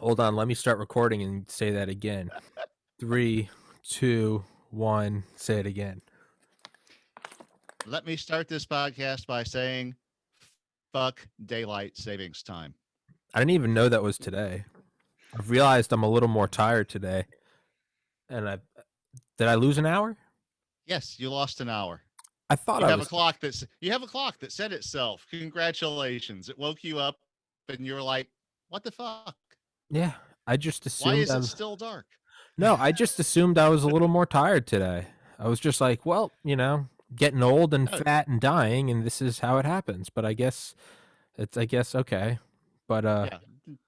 Hold on, let me start recording and say that again. 3, 2, 1, say it again. Let me start this podcast by saying, fuck daylight savings time. I didn't even know that was today. I've realized I'm a little more tired today. And did I lose an hour? Yes, you lost an hour. I thought You I have a was. clock that set itself. Congratulations. It woke you up and you're like, what the fuck? Yeah, I just Why assumed is it still dark? No, I just assumed I was a little more tired today. I was just like, well, getting old and No, fat and dying, and this is how it happens. But I guess okay. But yeah.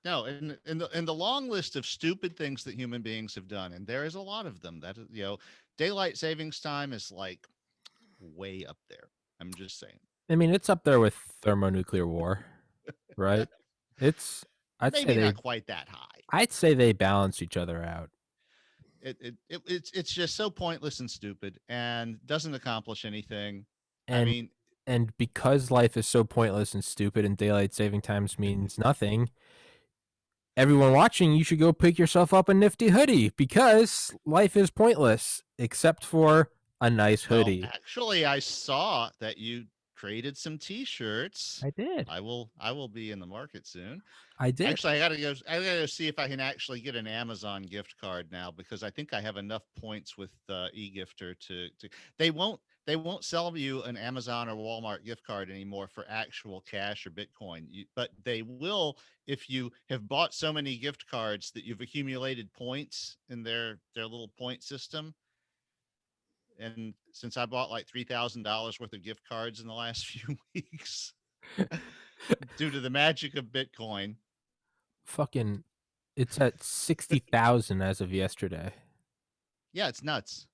No, in the long list of stupid things that human beings have done, and there is a lot of them, that daylight savings time is like way up there. I'm just saying. I mean, it's up there with thermonuclear war, right? It's I'd say Maybe they not quite that high. I'd say they balance each other out. It's just so pointless and stupid and doesn't accomplish anything. I And mean, and because life is so pointless and stupid and daylight saving times means nothing, everyone watching, you should go pick yourself up a nifty hoodie because life is pointless except for a nice well, hoodie. actually, I saw that you created some T-shirts. I did. I will be in the market soon. I did. Actually, I gotta go see if I can actually get an Amazon gift card now, because I think I have enough points with eGifter to they won't sell you an Amazon or Walmart gift card anymore for actual cash or Bitcoin. But they will if you have bought so many gift cards that you've accumulated points in their little point system. And since I bought like $3,000 worth of gift cards in the last few weeks, due to the magic of Bitcoin. Fucking it's at 60,000 as of yesterday. Yeah, it's nuts.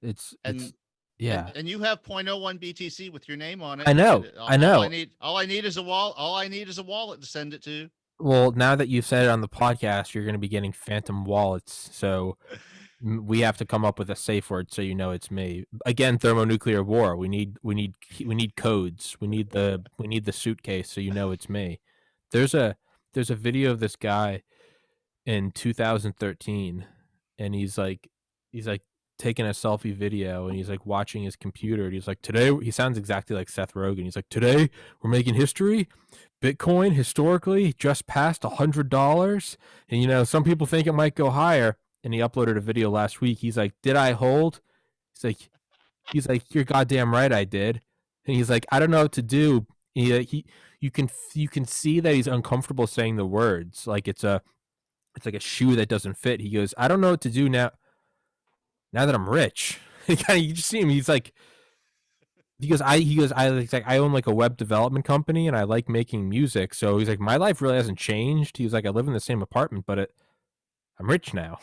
It's And yeah. and you have point oh 0.01 BTC with your name on it. I know. I All I know. need all I need is a wall. All I need is a wallet to send it to. Well, now that you've said it on the podcast, you're going to be getting phantom wallets. So we have to come up with a safe word so you know it's me. Again, thermonuclear war. We need codes. We need the suitcase so you know it's me. There's a there's a video of this guy in 2013, and he's like taking a selfie video, and he's like watching his computer, and he's like, today he sounds exactly like Seth Rogen. He's like, today we're making history. Bitcoin historically just passed $100, and some people think it might go higher. And he uploaded a video last week. He's like, did I hold? He's like, you're goddamn right I did. And he's like, I don't know what to do. He you can see that he's uncomfortable saying the words. Like it's like a shoe that doesn't fit. He goes, I don't know what to do now that I'm rich. You just see him. He's like, I own like a web development company and I like making music. So he's like, my life really hasn't changed. He was like, I live in the same apartment, but I'm rich now.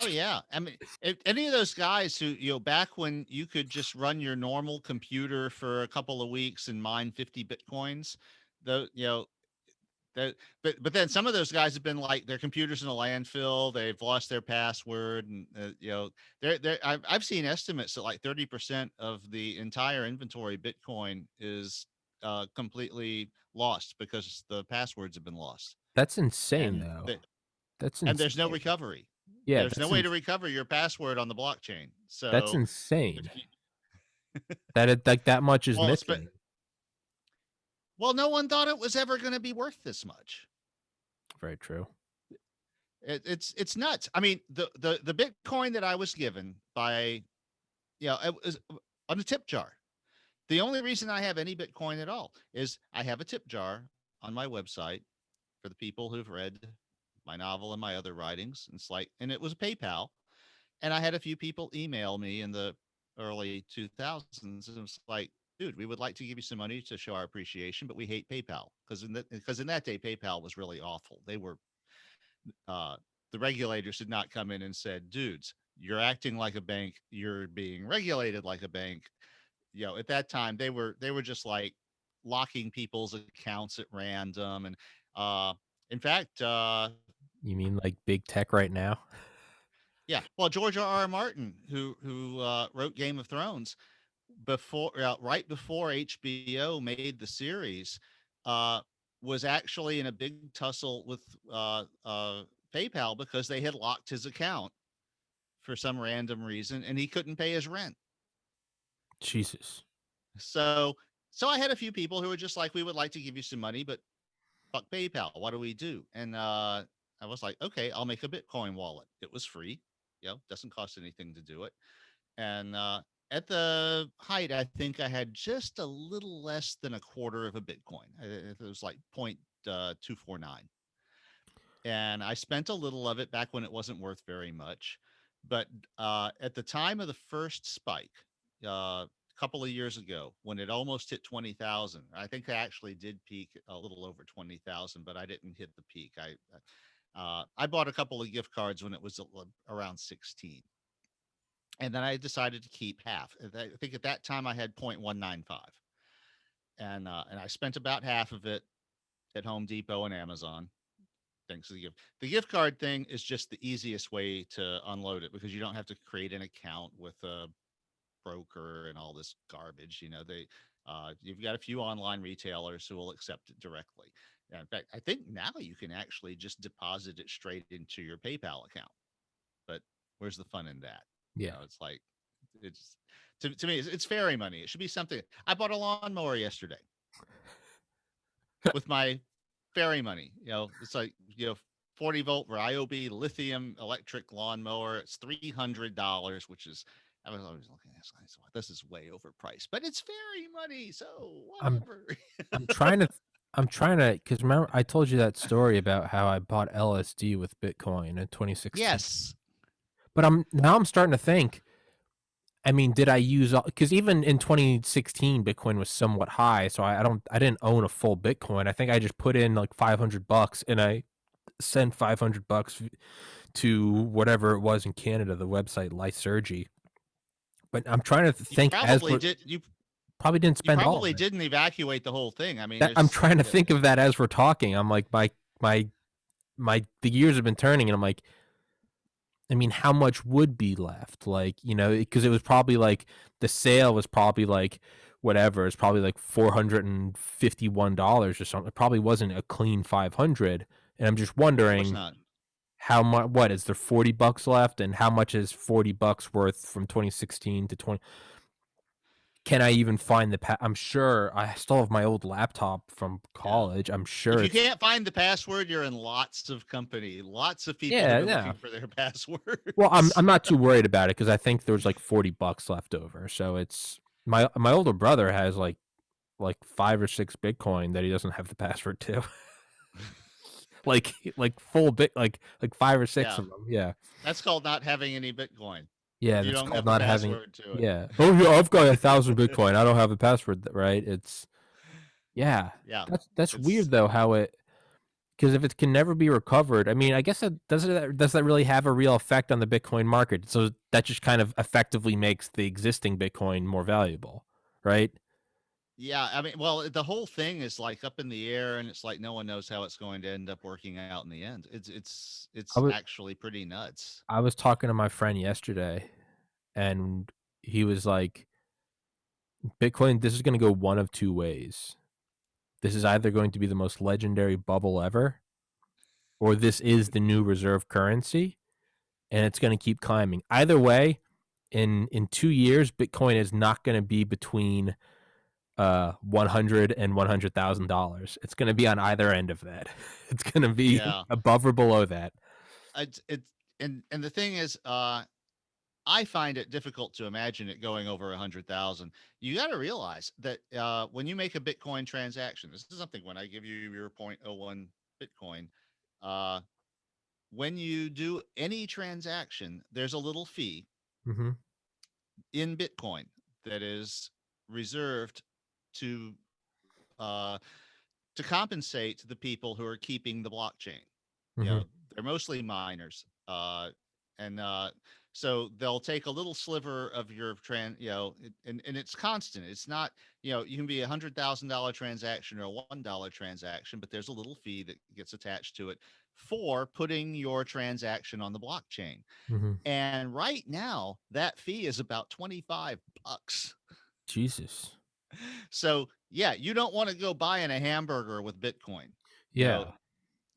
Oh yeah, I mean, if any of those guys who back when you could just run your normal computer for a couple of weeks and mine 50 bitcoins, the That, but then some of those guys have been like their computers in a landfill. They've lost their password, and I've seen estimates that like 30% of the entire inventory Bitcoin is completely lost because the passwords have been lost, That's insane, and though. That's and there's no insane. recovery. Yeah, There's no way to recover your password on the blockchain. that's So, if insane. you, That it like that much is well, missing. well, no one thought it was ever going to be worth this much. Very true. It's nuts. I mean, the Bitcoin that I was given by, it was on a tip jar. The only reason I have any Bitcoin at all is I have a tip jar on my website for the people who've read my novel and my other writings. And it was PayPal, and I had a few people email me in the early 2000s, and it's like, dude, we would like to give you some money to show our appreciation, but we hate PayPal because in that day PayPal was really awful. They were uh, the regulators did not come in and said, dudes, you're acting like a bank, you're being regulated like a bank. At that time they were just like locking people's accounts at random. And in fact, You mean like big tech right now? yeah, well, George R. R. Martin, who wrote Game of Thrones, right before HBO made the series, uh was actually in a big tussle with PayPal because they had locked his account for some random reason and he couldn't pay his rent. Jesus. So I had a few people who were just like, we would like to give you some money, but fuck PayPal. What do we do? And I was like, okay, I'll make a Bitcoin wallet. It was free, doesn't cost anything to do it. And at the height, I think I had just a little less than a quarter of a Bitcoin. It was like 0.249. And I spent a little of it back when it wasn't worth very much. But at the time of the first spike, a couple of years ago, when it almost hit 20,000, I think I actually did peak a little over 20,000, but I didn't hit the peak. I bought a couple of gift cards when it was around 16. And then I decided to keep half. I think at that time I had 0.195. And I spent about half of it at Home Depot and Amazon. Thanks to the gift. The gift card thing is just the easiest way to unload it because you don't have to create an account with a broker and all this garbage. You've got a few online retailers who will accept it directly. In fact, I think now you can actually just deposit it straight into your PayPal account. But where's the fun in that? Yeah. It's like it's to me it's fairy money. It should be something. I bought a lawnmower yesterday with my fairy money. It's like 40-volt Ryobi lithium electric lawnmower. It's $300, which is I was always looking at this is way overpriced, but it's fairy money, so whatever. I'm trying to because remember I told you that story about how I bought LSD with Bitcoin in 2016. Yes. But I'm starting to think, I mean, did I use, because even in 2016 Bitcoin was somewhat high, so I didn't own a full Bitcoin. I think I just put in like $500 and I sent $500 to whatever it was in Canada, the website Lysergy. But I'm trying to think probably didn't spend all of it. Didn't evacuate the whole thing. I mean, I'm trying to think of that as we're talking. I'm like, the gears have been turning, and I'm like, I mean, how much would be left? Like, because it was probably like the sale was probably like whatever. It's probably like $451 or something. It probably wasn't a clean 500. And I'm just wondering how much. What is there $40 left, and how much is $40 worth from 2016 to 20? Can I even find I'm sure I still have my old laptop from college. Yeah. I'm sure if you can't find the password, you're in lots of company. Lots of people looking for their password. Well, I'm not too worried about it because I think there's like $40 left over. So it's my older brother has like 5 or 6 Bitcoin that he doesn't have the password to. like full bit like 5 or 6 of them. Yeah. That's called not having any Bitcoin. Yeah, that's called not having. Yeah. Oh, yeah, I've got 1,000 Bitcoin. I don't have the password, right? It's. Yeah. That's weird though. How it. Because if it can never be recovered, I mean, I guess does that really have a real effect on the Bitcoin market? So that just kind of effectively makes the existing Bitcoin more valuable, right? Yeah, I mean, well, the whole thing is like up in the air, and it's like no one knows how it's going to end up working out in the end. It's actually pretty nuts. I was talking to my friend yesterday, and he was like, "Bitcoin, this is going to go one of two ways. This is either going to be the most legendary bubble ever, or this is the new reserve currency, and it's going to keep climbing. Either way, in 2 years, Bitcoin is not going to be between $100 and $100,000. It's going to be on either end of that. It's going to be above or below that." And the thing is, I find it difficult to imagine it going over 100,000. You got to realize that when you make a Bitcoin transaction, this is something when I give you your 0.01 Bitcoin, when you do any transaction, there's a little fee in Bitcoin that is reserved to compensate the people who are keeping the blockchain. They're mostly miners, and so they'll take a little sliver of your and it's constant. It's not, you can be $100,000 transaction or a $1 transaction, but there's a little fee that gets attached to it for putting your transaction on the blockchain. And right now that fee is about $25. Jesus. So yeah, you don't want to go buying a hamburger with Bitcoin. Yeah.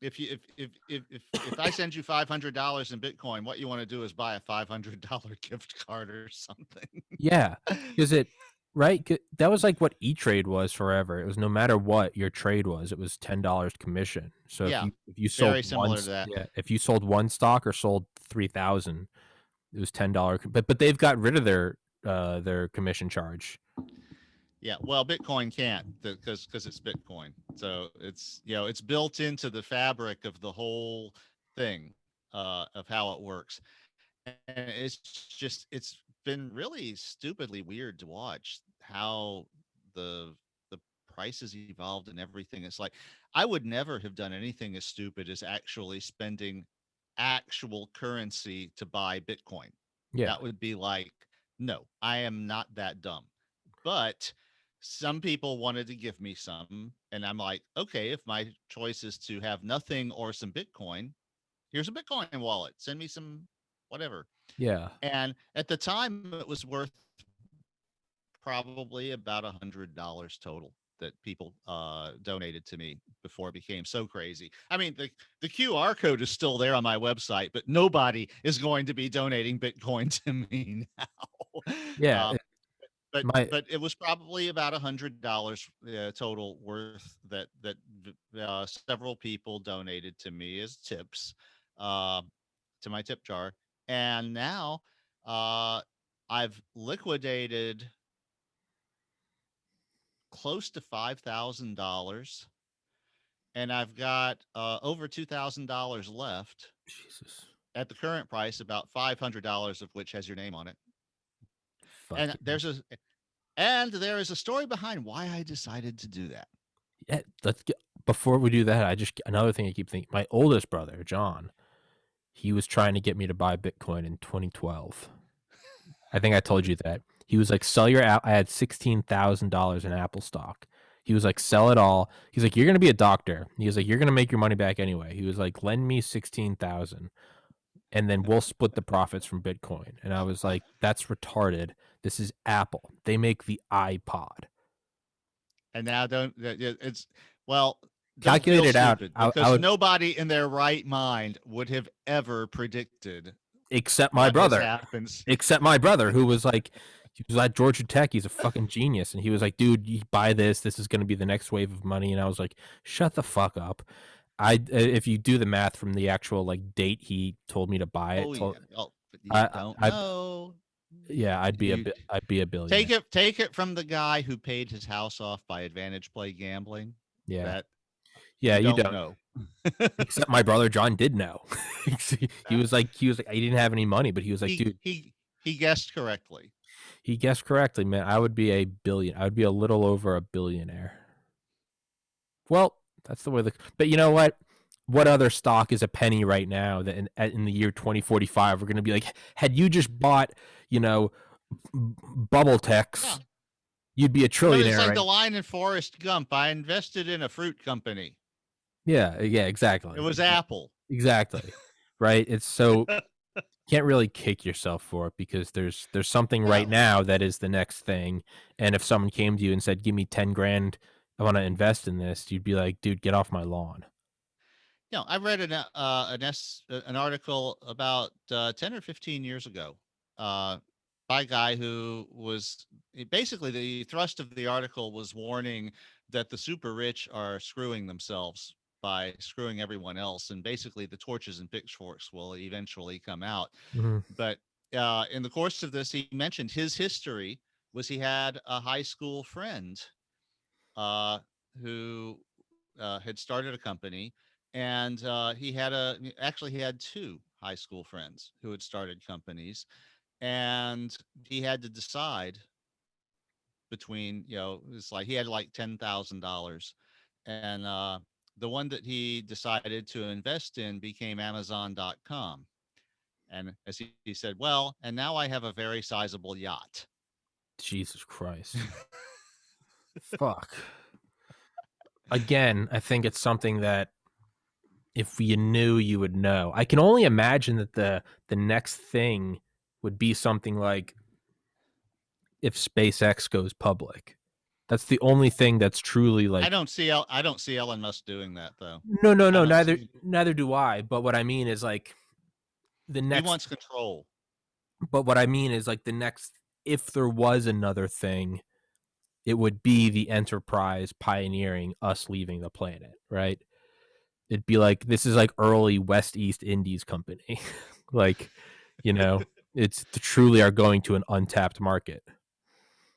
if I send you $500 in Bitcoin, what you want to do is buy a $500 gift card or something. Yeah, because that was like what E-Trade was forever. It was no matter what your trade was, it was $10 commission. So Yeah, if you sold very similar to that. if you sold one stock or sold 3,000, it was $10. But they've got rid of their commission charge. Yeah, well, Bitcoin can't because it's Bitcoin, so it's built into the fabric of the whole thing of how it works, and it's been really stupidly weird to watch how the prices evolved and everything. It's like I would never have done anything as stupid as actually spending actual currency to buy Bitcoin. Yeah, That would be like, no, I am not that dumb. But some people wanted to give me some, and I'm like, okay, if my choice is to have nothing or some Bitcoin, here's a Bitcoin wallet. Send me some whatever. yeah, And at the time, it was worth probably about $100 total that people donated to me before it became so crazy. I mean, the QR code is still there on my website, but nobody is going to be donating Bitcoin to me now. yeah. But My but it was probably about $100 total worth that several people donated to me as tips uh, to my tip jar, and now uh, I've liquidated close to $5,000, and I've got over $2,000 left Jesus, at the current price, about $500 of which has your name on it. fuck. And there is a story behind why I decided to do that. Yeah, before we do that, another thing I keep thinking. My oldest brother, John, he was trying to get me to buy Bitcoin in 2012. I think I told you that. He was like, sell your I had $16,000 in Apple stock. He was like, sell it all. He's like, you're gonna be a doctor. He was like, you're gonna make your money back anyway. He was like, lend me 16,000, and then we'll split the profits from Bitcoin. And I was like, that's retarded. This is Apple. They make the iPod. And now it's well, don't Calculate feel it out. stupid I because would, nobody in their right mind would have ever predicted except my what has brother. happened. Except my brother, who was like, he was at Georgia Tech. He's a fucking genius, and he was like, "Dude, you buy this. This is going to be the next wave of money." And I was like, "Shut the fuck up." If you do the math from the actual like date he told me to buy it, Oh yeah. Oh, but you I, don't I, know. yeah, You I'd be a billionaire. take it from the guy who paid his house off by advantage play gambling. Yeah, That yeah, you you don't don't. know. Except my brother John did know. He was like, I didn't have any money, but he was like, he dude, he he guessed correctly. he guessed correctly, man. I would be a billion. I would be a little over a billionaire. Well, that's the way but you know what? What other stock is a penny right now that in the year 2045 we're going to be like, had you just bought, you know, bubble Yeah. techs, you'd be a Well, it's trillionaire, like right? the line in Forrest Gump. I invested in a fruit company. Yeah, yeah, It exactly. was Apple. Exactly. Right? It's so can't really kick yourself for it because there's something right No. now that is the next thing, and if someone came to you and said, "Give me 10 grand, I want to invest in this," you'd be like, "Dude, get off my lawn." I read an article about 10 or 15 years ago by a guy who was basically the thrust of the article was warning that the super rich are screwing themselves by screwing everyone else, and basically the torches and pitchforks will eventually come out. Mhm. But in the course of this, he mentioned his history was he had a high school friend uh, who had started a company, and he had two high school friends who had started companies, and he had to decide between it's like he had like $10,000, and the one that he decided to invest in became Amazon.com. And as he said, well, and now I have a very sizable yacht. Jesus Christ. Fuck. Again, I think it's something that if you knew, you would know. I can only imagine that the next thing would be something like if SpaceX goes public. That's the only thing that's truly like I don't see Elon Musk doing that though. no, no, I no, don't neither do I. But what I mean is like the he next wants control. but what I mean is like the next if there was another thing, it would be the Enterprise pioneering us leaving the planet, right? It'd be like this is like early West East Indies company. Like, you know, it's truly are going to an untapped market.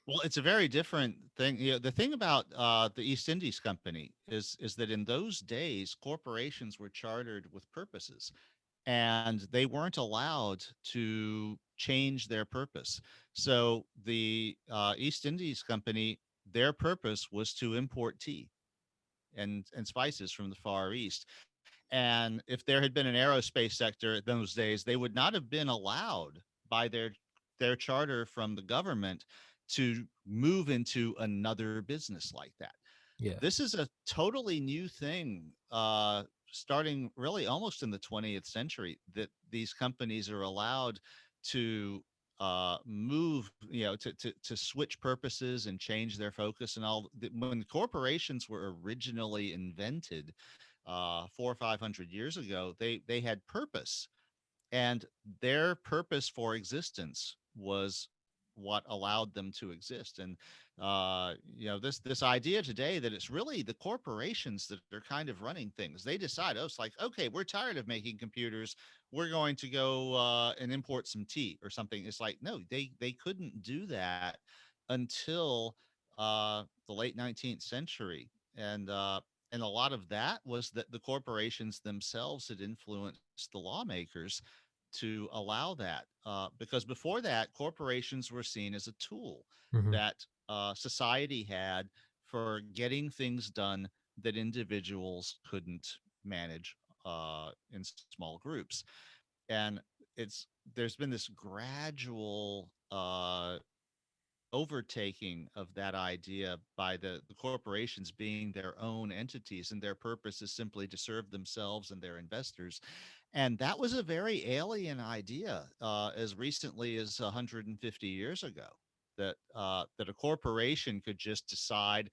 Well, it's a very different thing. You know, the thing about the East Indies Company is that in those days, corporations were chartered with purposes, and they weren't allowed to change their purpose. So the East Indies Company, their purpose was to import tea and spices from the Far East. And if there had been an aerospace sector in those days, they would not have been allowed by their charter from the government to move into another business like that. Yeah. This is a totally new thing, starting really almost in the 20th century, that these companies are allowed to move, you know, to switch purposes and change their focus and all. When corporations were originally invented, 400 or 500 years ago, they had purpose, and their purpose for existence was what allowed them to exist. And you know, this idea today that it's really the corporations that are kind of running things. They decide, oh, it's like, okay, we're tired of making computers, we're going to go and import some tea or something. It's like, no, they couldn't do that until the late 19th century. And a lot of that was that the corporations themselves had influenced the lawmakers to allow that. Because before that, corporations were seen as a tool Mm-hmm. that society had for getting things done that individuals couldn't manage in small groups. And it's there's been this gradual overtaking of that idea by the corporations being their own entities, and their purpose is simply to serve themselves and their investors. And that was a very alien idea as recently as 150 years ago, that a corporation could just decide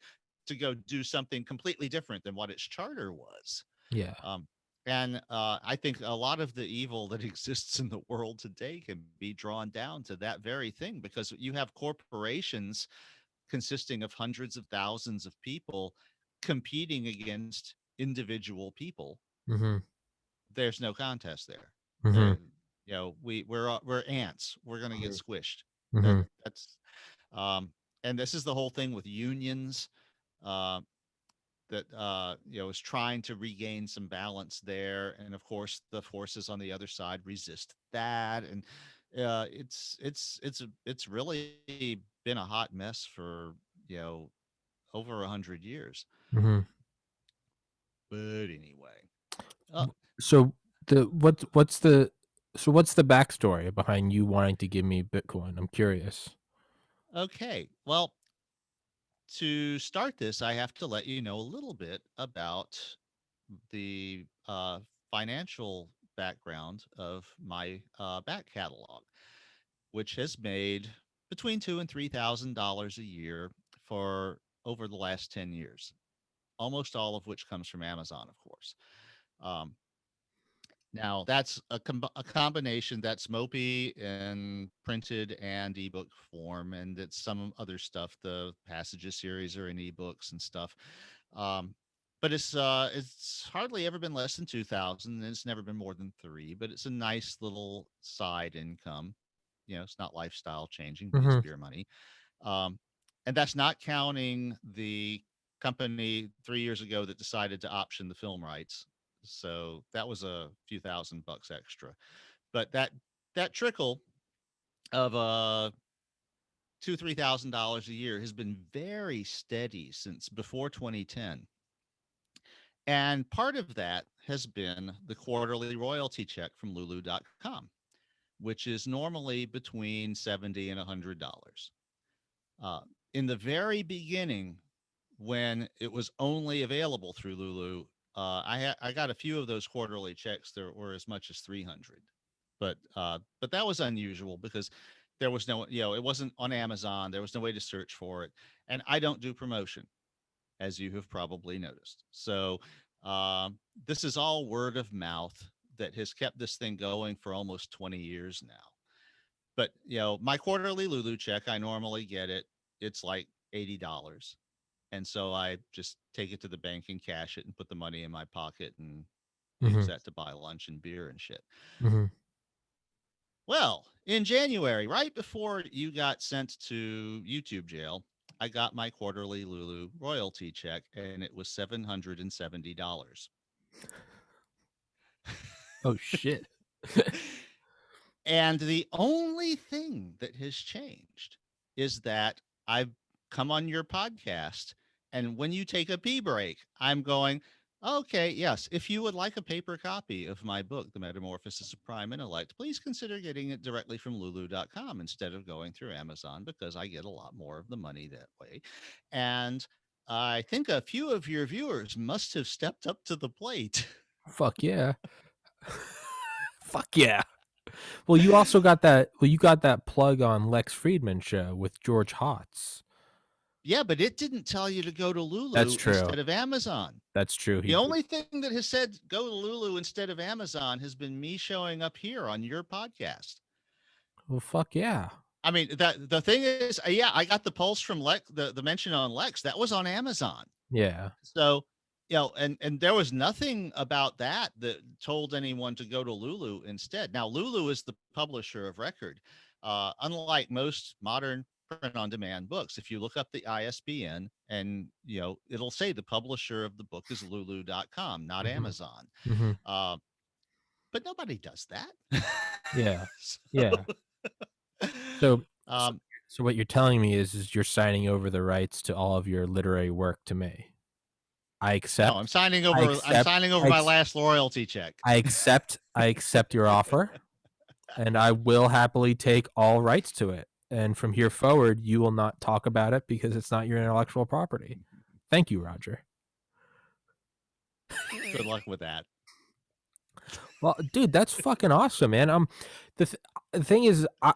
to go do something completely different than what its charter was. Yeah. um, and I think a lot of the evil that exists in the world today can be drawn down to that very thing, because you have corporations consisting of hundreds of thousands of people competing against individual people. Mm-hmm. There's no contest there. Mm-hmm. There, you know, we're ants. We're going to get squished. That Mm-hmm. that's um, and this is the whole thing with unions. Uh, that you know, is trying to regain some balance there, and of course the forces on the other side resist that. And it's really been a hot mess for, you know, over 100 years. Mm-hmm. But anyway, uh, So what's the what's the backstory behind you wanting to give me Bitcoin? I'm curious. okay, well, to start this, I have to let you know a little bit about the financial background of my back catalog, which has made between $2,000 and $3,000 a year for over the last 10 years, almost all of which comes from Amazon, of course. Um, Now, that's a combination that's Mopey in printed and ebook form, and it's some other stuff. The Passages series are in ebooks and stuff. Um, but it's hardly ever been less than 2,000, and it's never been more than three. But it's a nice little side income. You know, it's not lifestyle changing, but it's Mm-hmm. beer money. Um, and that's not counting the company 3 years ago that decided to option the film rights. So that was a few $1,000 extra. But that trickle of $2,000 to $3,000 a year has been very steady since before 2010. And part of that has been the quarterly royalty check from Lulu.com, which is normally between $70 and $100. Uh, in the very beginning, when it was only available through Lulu, I got a few of those quarterly checks that were as much as 300, but that was unusual because there was no, it wasn't on Amazon. There was no way to search for it. And I don't do promotion, as you have probably noticed. So this is all word of mouth that has kept this thing going for almost 20 years now. But, my quarterly Lulu check, I normally get it. It's like $80. And so I just take it to the bank and cash it and put the money in my pocket and use Mm-hmm. that to buy lunch and beer and shit. Mm-hmm. Well, in January, right before you got sent to YouTube jail, I got my quarterly Lulu royalty check and it was $770. Oh shit. And the only thing that has changed is that I've come on your podcast. And when you take a pee break, I'm going, okay, yes, if you would like a paper copy of my book, The Metamorphosis of Prime Intellect, please consider getting it directly from lulu.com instead of going through Amazon because I get a lot more of the money that way. And I think a few of your viewers must have stepped up to the plate. Fuck yeah. Fuck yeah. Well, you also got that. Well, you got that plug on Lex Friedman show with George Hotz. Yeah, but it didn't tell you to go to That's Lulu true. instead of Amazon. That's true. He The did. only thing that has said go to Lulu instead of Amazon has been me showing up here on your podcast. Well, fuck yeah. I mean, that the thing is, yeah, I got the pulse from Lex, the mention on Lex that was on Amazon. Yeah. So, and there was nothing about that that told anyone to go to Lulu instead. Now, Lulu is the publisher of record. Unlike most modern print on demand books, if you look up the ISBN and, it'll say the publisher of the book is lulu.com, not Mm-hmm. Amazon. Mm-hmm. But nobody does that. Yeah. So, Yeah. So, so, um, so what you're telling me is you're signing over the rights to all of your literary work to me. I no, accept. I'm signing I over. I'm accept. signing over I, my ex- last loyalty check. I accept. I accept your offer, and I will happily take all rights to it. And from here forward, you will not talk about it because it's not your intellectual property. Thank you, Roger. Good luck with that. Well, dude, that's fucking awesome, man. The thing is, well,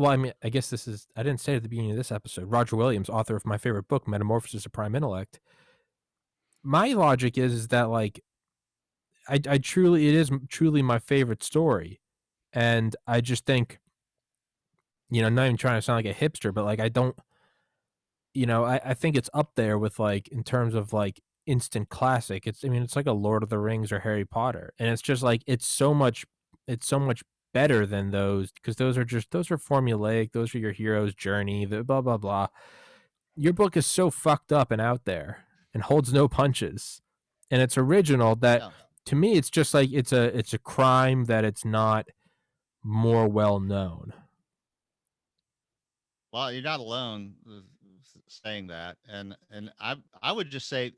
I mean, I guess this is, I didn't say it at the beginning of this episode. Roger Williams, author of my favorite book, Metamorphosis of Prime Intellect. My logic is that, like, I truly, it is truly my favorite story, and I just think, not even trying to sound like a hipster, but like, I don't, I think it's up there with, like, in terms of like instant classic. I mean, it's like a Lord of the Rings or Harry Potter, and it's just like it's so much better than those because those are formulaic. Those are your hero's journey. The blah blah blah. Your book is so fucked up and out there and holds no punches, and it's original. That Yeah. to me, it's just like it's a crime that it's not more well known. Well, you're not alone saying that, and I would just say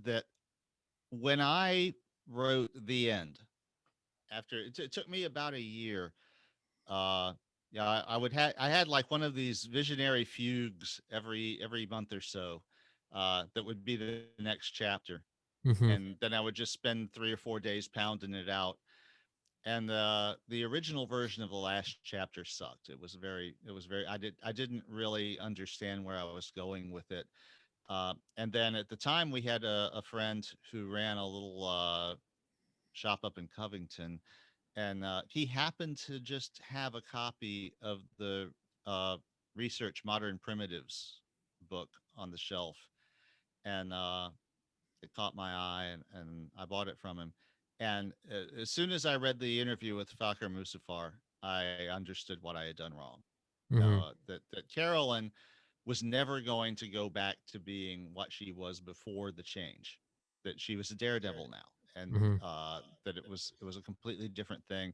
that when I wrote the end, after it took me about a year. Yeah, I had like one of these visionary fugues every month or so, that would be the next chapter, Mm-hmm. and then I would just spend 3 or 4 days pounding it out. And the original version of the last chapter sucked. It was very I didn't really understand where I was going with it. And then at the time we had a friend who ran a little shop up in Covington, and he happened to just have a copy of the Research Modern Primitives book on the shelf, and it caught my eye, and I bought it from him. And as soon as I read the interview with Fakir Musafar, I understood what I had done wrong. Mm-hmm. That Carolyn was never going to go back to being what she was before the change. That she was a daredevil now, and Mm-hmm. that it was a completely different thing.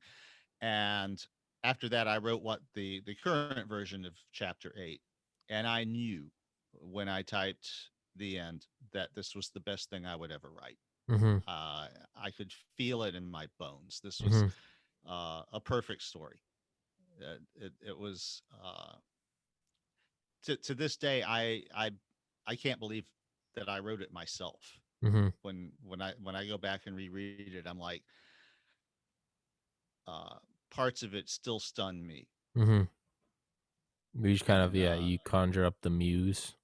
And after that, I wrote what the current version of chapter 8, and I knew when I typed the end that this was the best thing I would ever write. Mm-hmm. I could feel it in my bones. This was Mm-hmm. a perfect story. It was to this day. I can't believe that I wrote it myself. Mm-hmm. When I go back and reread it, I'm like, uh, parts of it still stun me. Mm-hmm. We just kind of, And yeah, you conjure up the muse.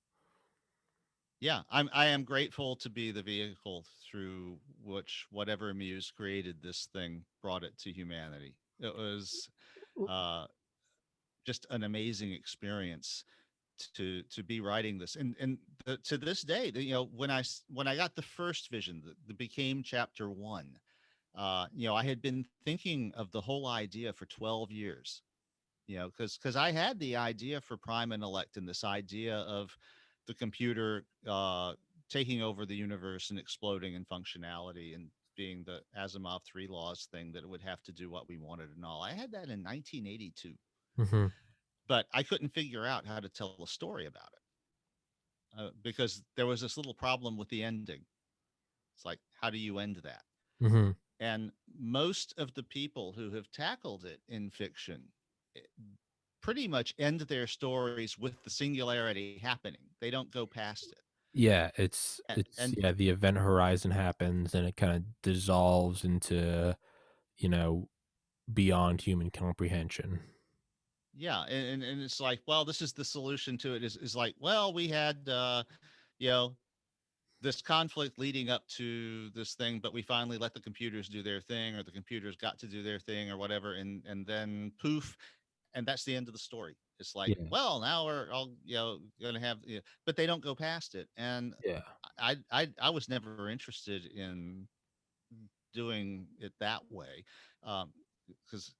yeah, I am grateful to be the vehicle through which whatever muse created this thing brought it to humanity. It was uh, just an amazing experience to be writing this, and to this day, when I got the first vision that became chapter one, I had been thinking of the whole idea for 12 years, because I had the idea for Prime and Elect, and this idea of the computer taking over the universe and exploding in functionality and being the Asimov three laws thing that it would have to do what we wanted and all. I had that in 1982, Mm-hmm. but I couldn't figure out how to tell a story about it because there was this little problem with the ending. It's like, how do you end that? Mm-hmm. And most of the people who have tackled it in fiction eh, pretty much end their stories with the singularity happening. They don't go past it. Yeah, it's And yeah, the event horizon happens and it kind of dissolves into, you know, beyond human comprehension. yeah, and it's like, well, this is the solution to it is like, well, we had you know, this conflict leading up to this thing, but we finally let the computers do their thing, or the computers got to do their thing, or whatever, and then poof, and that's the end of the story. It's like, Yeah. well, now we're all going to have, but they don't go past it, and Yeah. I was never interested in doing it that way, because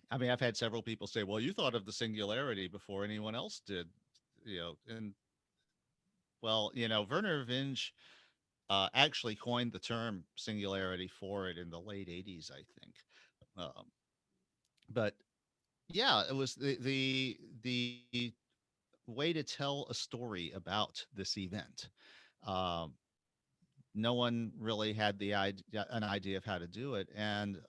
I mean I've had several people say, well, you thought of the singularity before anyone else did, and well, Werner Vinge actually coined the term singularity for it in the late 80s, I think. Um, but yeah, it was the way to tell a story about this event. Um, no one really had an idea of how to do it, and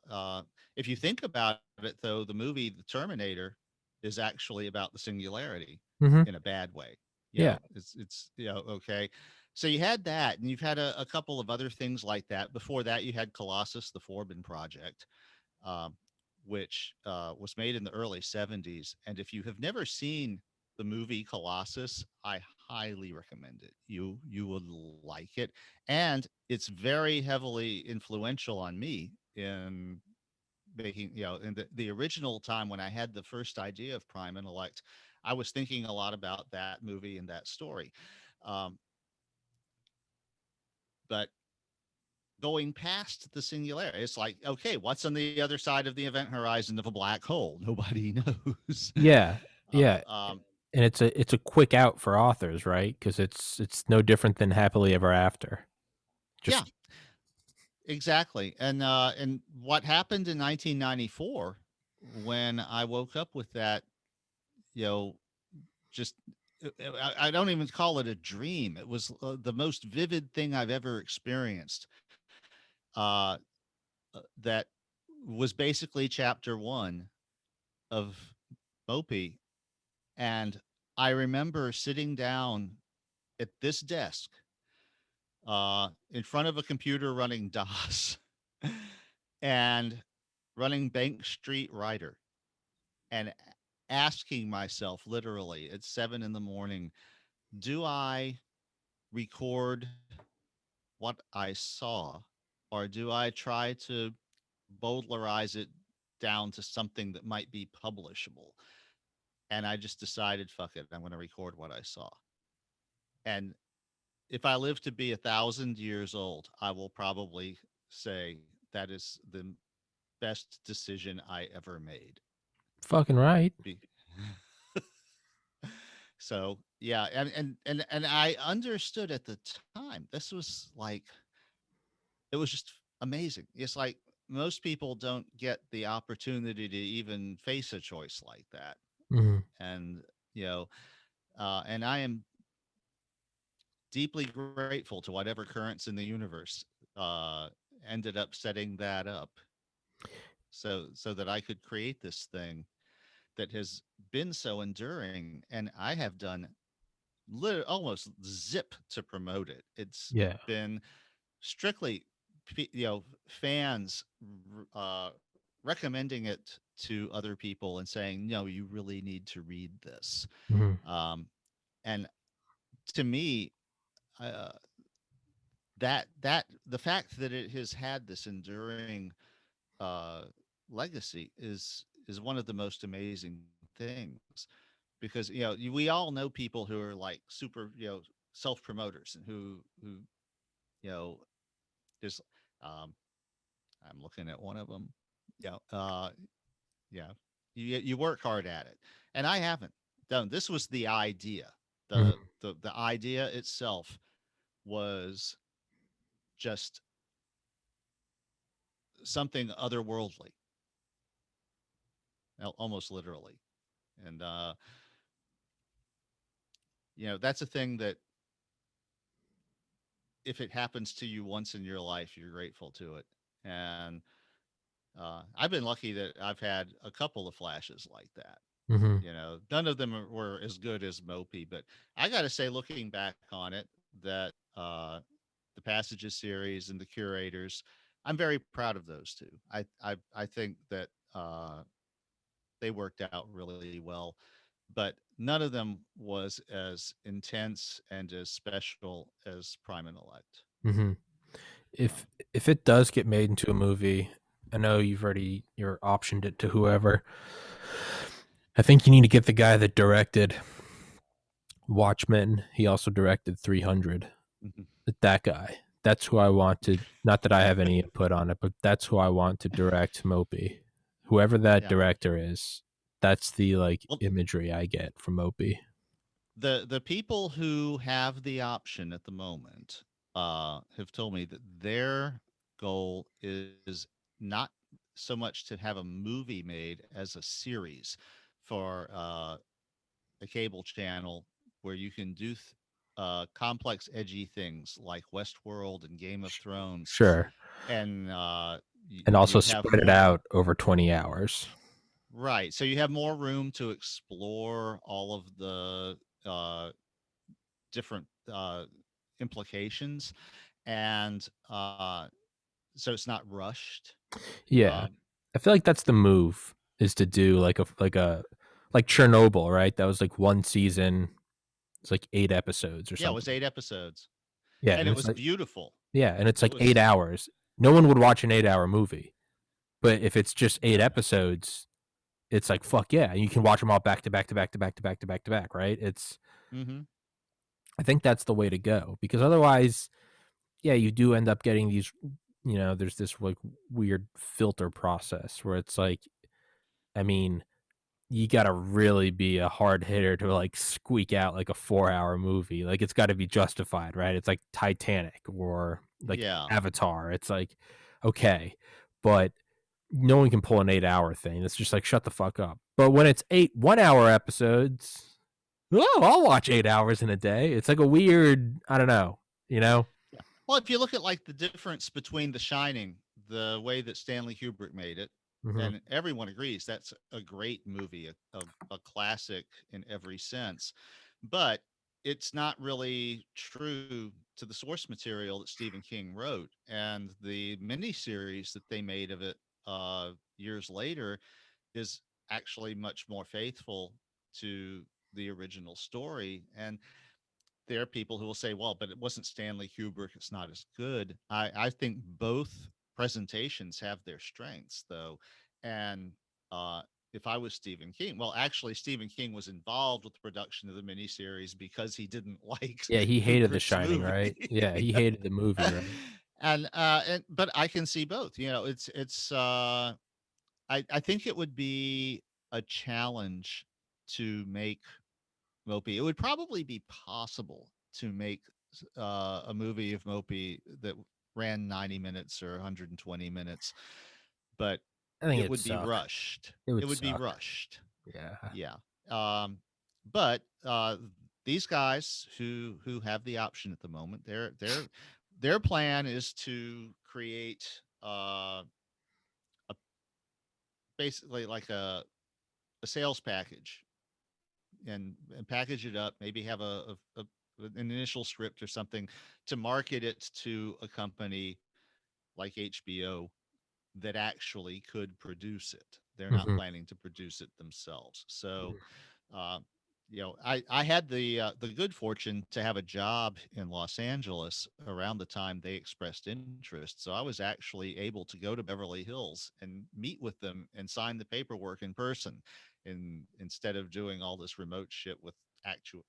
if you think about it, though, the movie The Terminator is actually about the singularity Mm-hmm. in a bad way. Yeah. It's okay. So you had that, and you've had a couple of other things like that. Before that, you had Colossus, the Forbin project, um, which was made in the early 70s. And if you have never seen the movie Colossus, I highly recommend it. You would like it, and it's very heavily influential on me in making, in the original time when I had the first idea of Prime and Elect. I was thinking a lot about that movie and that story. Um, but going past the singularity, it's like, okay, what's on the other side of the event horizon of a black hole? Nobody knows. Yeah. uh, Yeah. um, And it's a quick out for authors, right? Because it's no different than happily ever after. yeah, Just exactly. And what happened in 1994 when I woke up with that, you know, just I don't even call it a dream. It was the most vivid thing I've ever experienced. Uh, that was basically chapter one of Opie. And I remember sitting down at this desk in front of a computer running DOS and running Bank Street Writer and asking myself literally at 7 in the morning, do I record what I saw, or do I try to bowdlerize it down to something that might be publishable? And I just decided, fuck it, I'm going to record what I saw. And if I live to be 1,000 years old, I will probably say that is the best decision I ever made. fucking right. Be- so yeah, and I understood at the time this was like, it was just amazing. It's like most people don't get the opportunity to even face a choice like that, Mhm. and you know, and I am deeply grateful to whatever currents in the universe uh, ended up setting that up, so that I could create this thing that has been so enduring, and I have done almost zip to promote it. It's Yeah. been strictly fans recommending it to other people and saying, no, you really need to read this. Mhm. Um, and to me, uh, that the fact that it has had this enduring uh, legacy is one of the most amazing things, because we all know people who are like super self promoters, and who you know just um, I'm looking at one of them. Yeah, yeah. You work hard at it, and I haven't done. This was the idea. Mhm. The idea itself was just something otherworldly, almost literally. And that's a thing that if it happens to you once in your life, you're grateful to it. And I've been lucky that I've had a couple of flashes like that. Mhm. None of them were as good as Mopey, but I got to say, looking back on it, that the Passages series and the Curators, I'm very proud of those two. I think that they worked out really well, but none of them was as intense and as special as Prime and Elect. Mhm. So, If it does get made into a movie, I know you're optioned it to whoever. I think you need to get the guy that directed Watchmen. He also directed 300. mhm. That guy. That's who I want to. Not that I have any input on it, but that's who I want to direct Mopey. Whoever that Yeah. director is, that's the like Well, imagery I get from Mopey. the people who have the option at the moment have told me that their goal is not so much to have a movie made as a series for a cable channel where you can do complex, edgy things like Westworld and Game of Thrones, Sure. and And also you have spread it more. out over 20 hours. Right, so you have more room to explore all of the uh, different implications, and so it's not rushed. Yeah. Um, I feel like that's the move is to do like Chernobyl, right? That was like one season. It's like 8 episodes or yeah, it was something. 8 episodes, Yeah, and and it it's was like beautiful. yeah, and it's It like 8 hours. No one would watch an 8 hour movie. But if it's just 8 episodes, it's like fuck yeah, you can watch them all back to back to back to back to back to back to back, right? It's mm-hmm. I think that's the way to go because otherwise, yeah, you do end up getting these. There's this like weird filter process where it's like, I mean, you got to really be a hard hitter to like squeak out like a 4 hour movie. Like it's got to be justified, right? It's like Titanic or like Yeah. Avatar. It's like, okay, but no one can pull an 8 hour thing. It's just like, shut the fuck up. But when it's 8 1 hour episodes, oh, I'll watch 8 hours in a day. It's like a weird, I don't know, you know? Yeah. Well, if you look at like the difference between The Shining, the way that Stanley Kubrick made it, Mm-hmm. and everyone agrees that's a great movie, a classic in every sense, but it's not really true to the source material that Stephen King wrote. And the miniseries that they made of it years later is actually much more faithful to the original story. And there are people who will say, well, but it wasn't Stanley Kubrick. It's not as good. I think both presentations have their strengths, though. And uh, if I was Stephen King, well, actually, Stephen King was involved with the production of the miniseries because he didn't like Yeah, he hated The Kubrick's Shining, movie. right? Yeah, he hated the movie, right? And but I can see both. It's I think it would be a challenge to make Mopey. It would probably be possible to make a movie of Mopey that ran 90 minutes or 120 minutes, but I think it it'd would be suck. rushed. It It would would be suck. rushed. Yeah. Yeah. Um, but these guys who have the option at the moment, their plan is to create a, basically like a sales package, and package it up, maybe have an initial script or something to market it to a company like HBO that actually could produce it. They're not Mhm. planning to produce it themselves. So, uh, I had the good fortune to have a job in Los Angeles around the time they expressed interest. So I was actually able to go to Beverly Hills and meet with them and sign the paperwork in person, instead of doing all this remote shit with actual,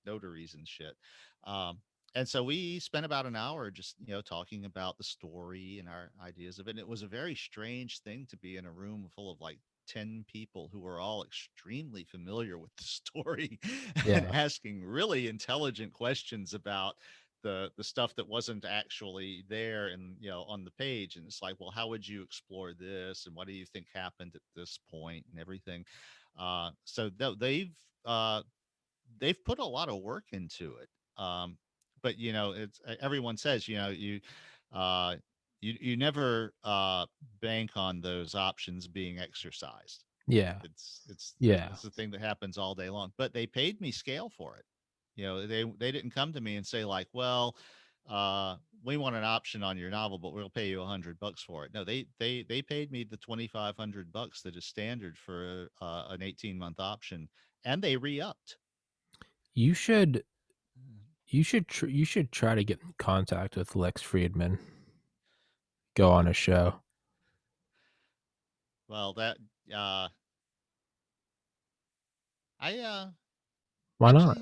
notaries and shit. Um, and so we spent about an hour just, talking about the story and our ideas of it. And it was a very strange thing to be in a room full of like 10 people who were all extremely familiar with the story and Yeah. asking really intelligent questions about the stuff that wasn't actually there and, on the page. And it's like, well, how would you explore this, and what do you think happened at this point and everything. So they've put a lot of work into it. But it's everyone says, uh you never bank on those options being exercised. Yeah. Yeah. It's the thing that happens all day long. But they paid me scale for it. They didn't come to me and say like, well, we want an option on your novel, but we'll pay you $100 for it. No, they paid me the $2,500 that is standard for an 18-month option, and they re-upped. You should you should try to get in contact with Lex Friedman. Go on a show. Well, that uh I Why actually, not?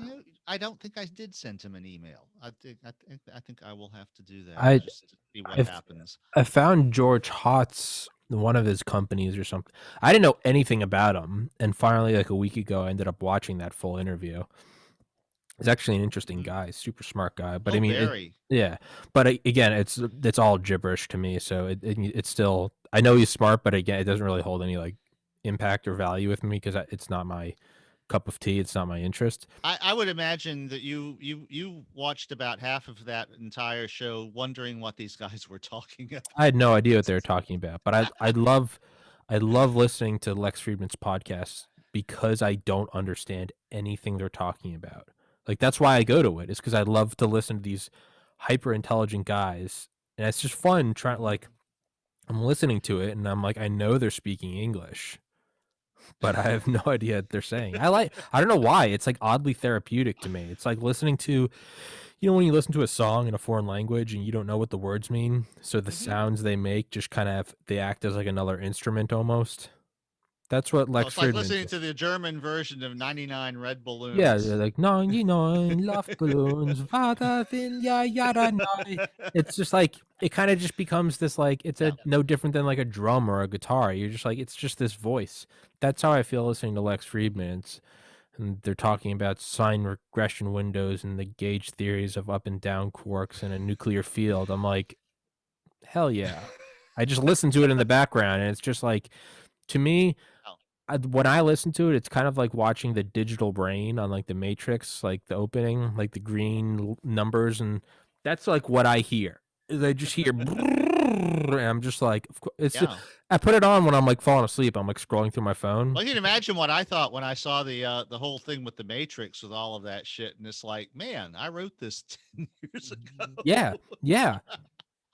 I don't think I did send him an email. I think I will have to do that I just to see what I've happens. I found George Hotz, one of his companies or something. I didn't know anything about him, and finally, like a week ago, I ended up watching that full interview. He's actually an interesting Mhm. guy, super smart guy. But I Oh, mean, very. yeah. But again, it's all gibberish to me. So it's still, I know he's smart, but again, it doesn't really hold any like impact or value with me because it's not my cup of tea. It's not my interest. I would imagine that you watched about half of that entire show wondering what these guys were talking I had no idea what about. they were talking about, but I love listening to Lex Friedman's podcast because I don't understand anything they're talking about. Like that's why I go to it. Is because I love to listen to these hyper intelligent guys, and it's just fun trying. Like I'm listening to it, and I'm like, I know they're speaking English, but I have no idea what they're saying. I don't know why. It's like oddly therapeutic to me. It's like listening to, when you listen to a song in a foreign language and you don't know what the words mean, so the Hmm. sounds they make just kind of they act as like another instrument almost. That's what Oh, Lex it's like Friedman listening said. to the German version of 99 Red Yeah, they're Balloons. like 99 Luftballons, Vater will ja jada neu. It's just like it kind of just becomes this like it's Yeah. a no different than like a drum or a guitar. You're just like it's just this voice. That's how I feel listening to Lex Friedman. And they're talking about sign regression windows and the gauge theories of up and down quarks in a nuclear field. I'm like, hell yeah. I just listen to it in the background, and it's just like, to me, Oh, when I listen to it, it's kind of like watching the digital brain on like the Matrix, like the opening, like the green numbers, and that's like what I hear. Is I just hear, and I'm just like, of course, yeah. I put it on when I'm like falling asleep. I'm like scrolling through my phone. Well, you can imagine what I thought when I saw the whole thing with the Matrix with all of that shit, and it's like, man, I wrote this 10 years Yeah, ago. yeah.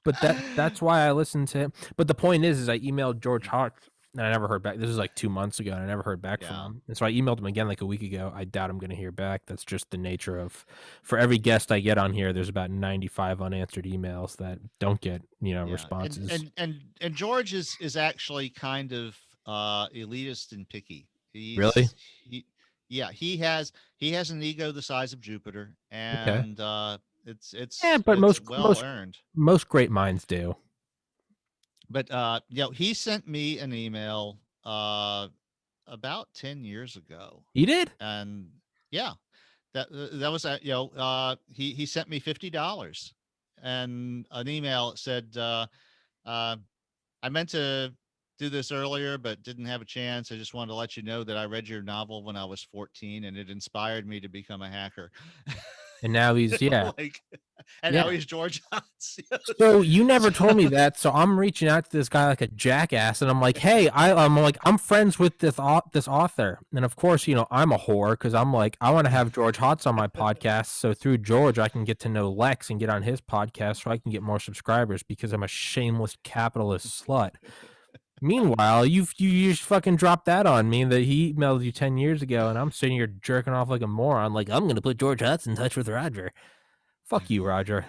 But that's why I listened to him. But the point is I emailed George Hart and I never heard back. This was like 2 months ago, and I never heard back from Yeah, him. And so I emailed him again like a week ago. I doubt I'm going to hear back. That's just the nature of, for every guest I get on here, there's about 95 unanswered emails that don't get yeah, and responses. and and and George is actually kind of elitist and picky. Really? He Yeah, he has an ego the size of Jupiter, Okay. and it's Yeah, it's but it's well earned. most great minds do. But he sent me an email about 10 years ago, He did? and yeah, that was he sent me $50 and an email that said, uh I meant to do this earlier but didn't have a chance. I just wanted to let you know that I read your novel when I was 14 and it inspired me to become a hacker. And now he's yeah. Like, and now Yeah. he's George Hotz. So you never told me So that. So I'm reaching out to this guy like a jackass, and I'm like, "Hey, I'm friends with this author, and of course, I'm a whore because I'm like, I want to have George Hotz on my podcast. So through George, I can get to know Lex and get on his podcast, so I can get more subscribers because I'm a shameless capitalist slut." Meanwhile, you just fucking dropped that on me that he emailed you 10 years ago, and I'm sitting here jerking off like a moron. Like, I'm gonna put George Hutz in touch with Roger. Fuck you, Roger.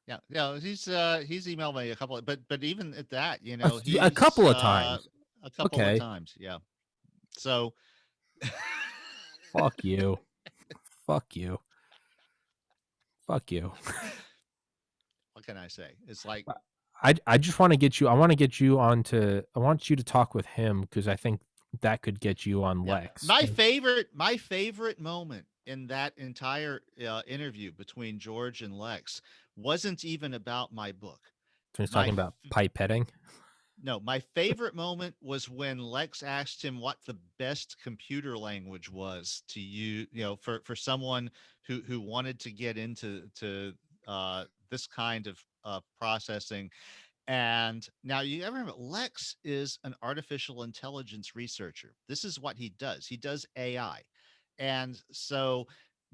Yeah, he's emailed me a couple, but even at that, A he's couple of times. a couple of Okay. times. Yeah. So Fuck you. Fuck you. Fuck you. what can I say? It's like, I just want to get you. I want to get you onto. I want you to talk with him because I think that could get you on yeah, Lex. my favorite moment in that entire interview between George and Lex wasn't even about my book. So he's My talking about pipetting. No, my favorite moment was when Lex asked him what the best computer language was to for someone who wanted to get into this kind of processing. And now you ever remember, Lex is an artificial intelligence researcher. This is what he does. He does AI. And so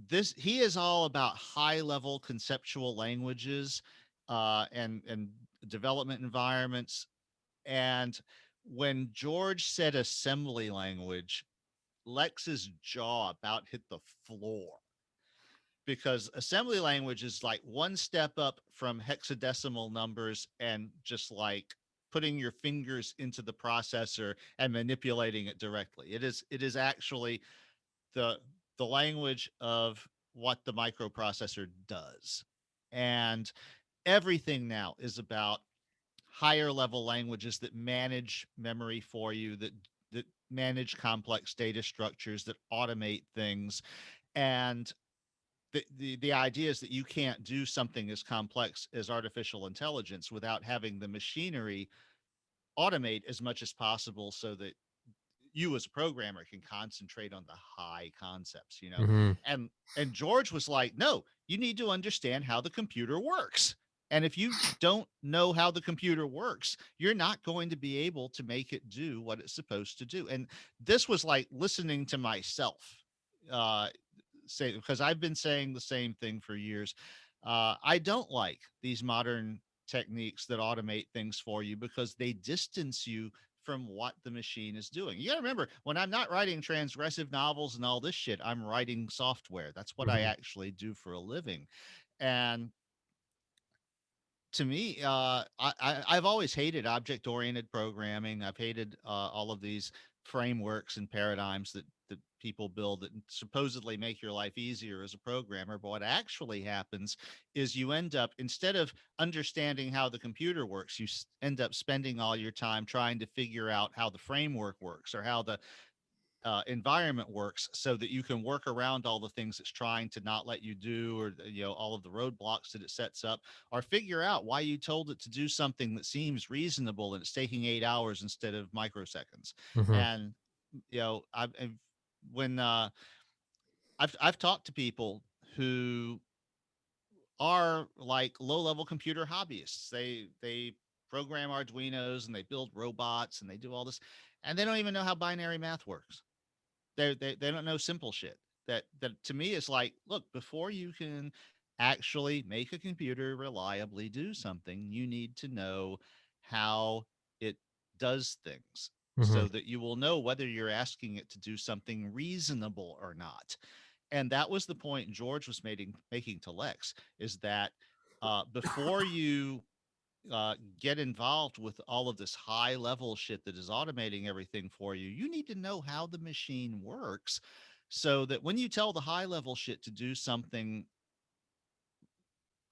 this he is all about high level conceptual languages and development environments. And when George said assembly language, Lex's jaw about hit the floor because assembly language is like one step up from hexadecimal numbers and just like putting your fingers into the processor and manipulating it directly. It is actually the the language of what the microprocessor does. And everything now is about higher level languages that manage memory for you, that manage complex data structures, that automate things. And the idea is that you can't do something as complex as artificial intelligence without having the machinery automate as much as possible so that you as a programmer can concentrate on the high concepts. Mm-hmm. And George was like, no, you need to understand how the computer works. And if you don't know how the computer works, you're not going to be able to make it do what it's supposed to do. And this was like listening to myself uh say, because I've been saying the same thing for years. I don't like these modern techniques that automate things for you because they distance you from what the machine is doing. You got to remember, when I'm not writing transgressive novels and all this shit, I'm writing software. That's what I Mm-hmm. actually do for a living. And to me, I've always hated object oriented programming. I've hated all of these frameworks and paradigms that people build that supposedly make your life easier as a programmer. But what actually happens is you end up, instead of understanding how the computer works, you end up spending all your time trying to figure out how the framework works or how the environment works so that you can work around all the things it's trying to not let you do, or all of the roadblocks that it sets up, or figure out why you told it to do something that seems reasonable and it's taking 8 hours instead of microseconds. Mm-hmm. And I've when I've talked to people who are like low level computer hobbyists. They program Arduinos and they build robots and they do all this, and they don't even know how binary math works. They don't know simple shit. That to me is like, look, before you can actually make a computer reliably do something, you need to know how it does things Mm-hmm. so that you will know whether you're asking it to do something reasonable or not. And that was the point George was making to Lex, is that before you get involved with all of this high level shit that is automating everything for you, you need to know how the machine works so that when you tell the high level shit to do something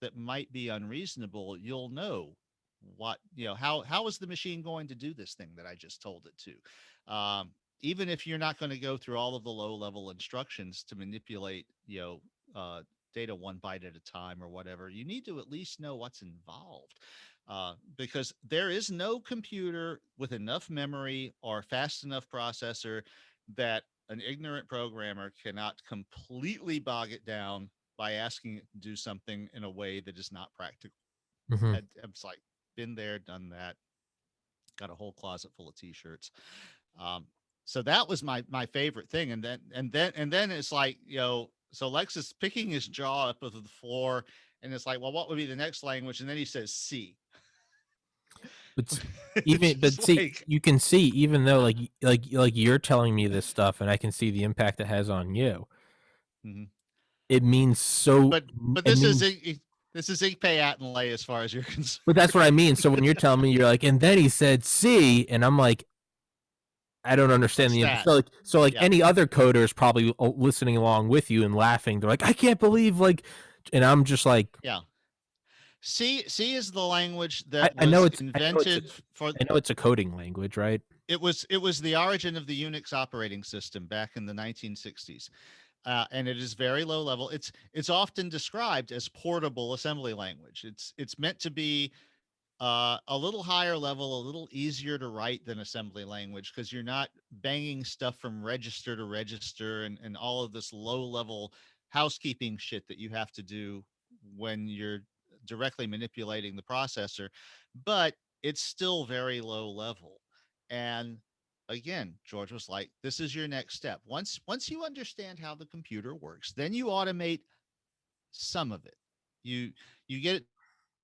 that might be unreasonable, you'll know how is the machine going to do this thing that I just told it to. Even if you're not going to go through all of the low level instructions to manipulate, data one byte at a time or whatever, you need to at least know what's involved. Because there is no computer with enough memory or fast enough processor that an ignorant programmer cannot completely bog it down by asking it to do something in a way that is not practical. Mm-hmm. I'm just like, been there, done that. Got a whole closet full of t-shirts. Um, so that was my favorite thing. And then it's like, so Lex is picking his jaw up of the floor, and it's like, well, what would be the next language? And then he says C. But It's even just but see, like, you can see even though like you're telling me this stuff, and I can see the impact it has on you. mhm. It means so. But It this is means, ink, pay, at, and lay as far as you're concerned. but that's what I mean. So when you're telling me, you're like, and then he said C, and I'm like, I don't understand What's the that? so like Yeah, any other coder is probably listening along with you and laughing. They're like, I can't believe like, and I'm just like, yeah. C is the language I, that I know was it's I know it's a invented for. I know it's a coding language, right? It was the origin of the Unix operating system back in the 1960s, and it is very low level. It's often described as portable assembly language. It's meant to be a little higher level, a little easier to write than assembly language because you're not banging stuff from register to register and all of this low level housekeeping shit that you have to do when you're directly manipulating the processor. But it's still very low level. And again, George was like, this is your next step. Once you understand how the computer works, then you automate some of it. You you get it.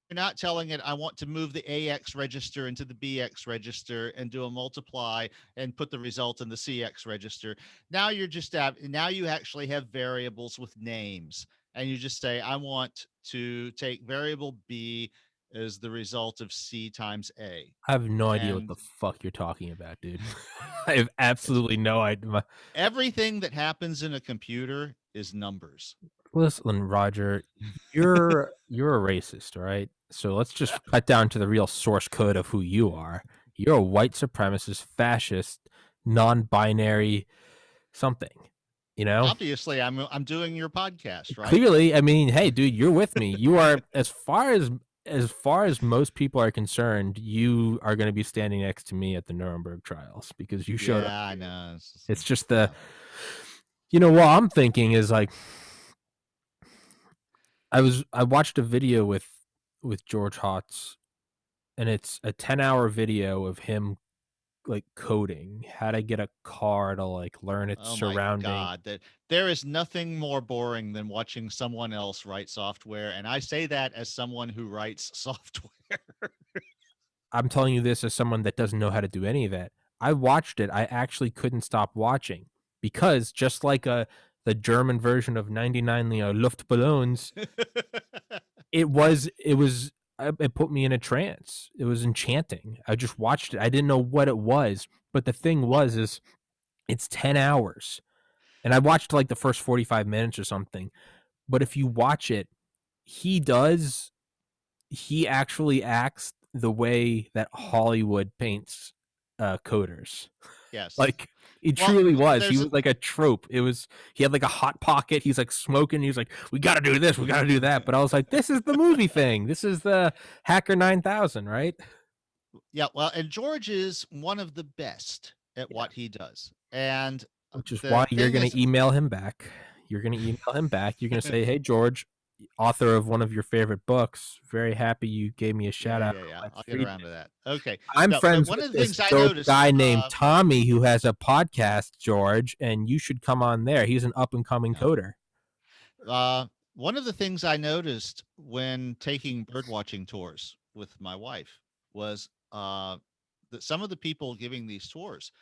You're not telling it, I want to move the AX register into the BX register and do a multiply and put the result in the CX register. Now you actually have variables with names. And you just say, I want to take variable B as the result of C times A. I have no idea what And the fuck you're talking about, dude. I have it's absolutely no idea. everything that happens in a computer is numbers. Listen, Roger, you're a racist, all right? So let's just cut down to the real source code of who you are. You're a white supremacist, fascist, non-binary something. You know? Obviously, I'm doing your podcast, right? Clearly, I mean, hey, dude, you're with me. You are as far as most people are concerned, you are going to be standing next to me at the Nuremberg trials because you showed up Yeah, I here. know. It's just Yeah. what I'm thinking is like I watched a video with George Hotz, and it's a 10-hour video of him like coding how to get a car to like learn its Oh my surrounding. God, that there is nothing more boring than watching someone else write software. And I say that as someone who writes software. I'm telling you this as someone that doesn't know how to do any of that. I watched it. I actually couldn't stop watching because just like the German version of 99 Luftballons, it put me in a trance. It was enchanting. I just watched it. I didn't know what it was, but the thing Well, was is it's 10 hours. And I watched like the first 45 minutes or something. But if you watch it, he does he actually acts the way that Hollywood paints coders. yes. Like he Well, truly was. He there's was like a trope. He had like a hot pocket. He's like smoking. He's like, we got to do this. We got to do that. But I was like, this is the movie thing. This is the Hacker 9000, right? yeah, well, and George is one of the best at Yeah. what he does. And Which is the why you're thing going is, to email him back. You're going to email him back. You're going to say, hey, George, author of one of your favorite books. Very happy you gave me a shout yeah, out yeah, on yeah. Lex I'll get Friedman. around to that. Okay. I'm No, but friends one with of the this things I dope noticed, guy named Tommy who has a podcast, George, and you should come on there. He's an up and coming yeah. coder. One of the things I noticed when taking bird watching tours with my wife was that some of the people giving these tours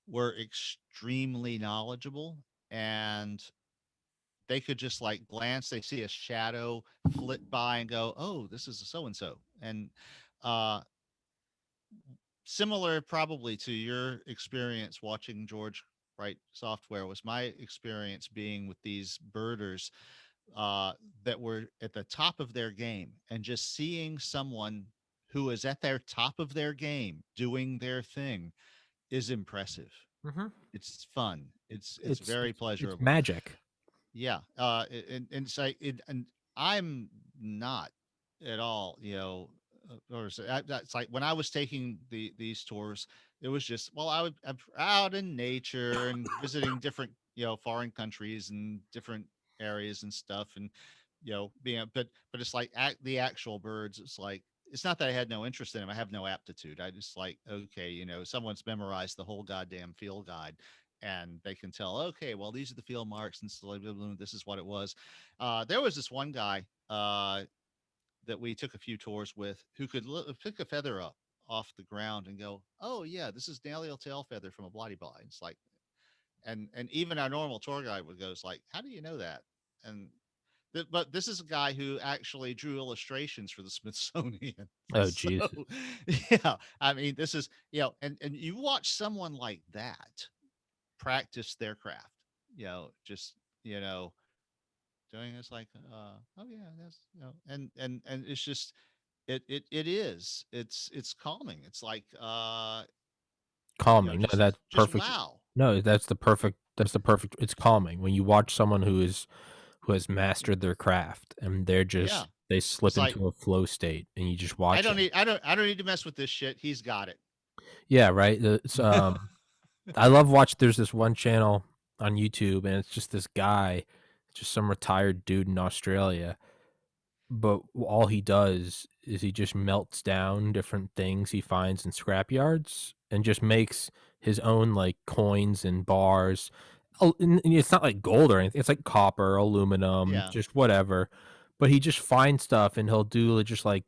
were extremely knowledgeable, and they could just like glance, they see a shadow flit by and go, oh, this is a so and so. And uh, similar probably to your experience watching George write software was my experience being with these birders uh, that were at the top of their game, and just seeing someone who is at their top of their game doing their thing is impressive. Mm-hmm. It's fun. It's It's very it's it's pleasurable. magic. Yeah. And say it, and I'm not at all, or it's like when I was taking these tours, it was just, well, I'm out in nature and visiting different, foreign countries and different areas and stuff, and being, but it's like the actual birds. It's like it's not that I had no interest in them. I have no aptitude. I just like, okay, someone's memorized the whole goddamn field guide, and they can tell, okay, well, these are the field marks and so like, this is what it was. There was this one guy that we took a few tours with who could pick a feather up off the ground and go, "Oh yeah, this is Nalio tail feather from a bloody blah." It's like, and even our normal tour guide would goes like, "How do you know that?" And but this is a guy who actually drew illustrations for the Smithsonian. Oh, So jeez. yeah, I mean, this is, and you watch someone like that practice their craft, just you know doing this like, oh yeah, that's, and it's just, it's calming. It's like, Calming. No, that's just perfect. wow. No, that's the perfect. It's calming when you watch someone who has mastered their craft and Yeah, they slip it's like, into a flow state and you just I watch don't them. need I don't need to mess with this shit. He's got it. Yeah, right. It's I love watch. There's this one channel on YouTube, and it's just this guy, just some retired dude in Australia. But all he does is he just melts down different things he finds in scrap yards and just makes his own like coins and bars. Oh, and it's not like gold or anything. It's like copper, aluminum, Yeah. just whatever. But he just finds stuff and he'll do just like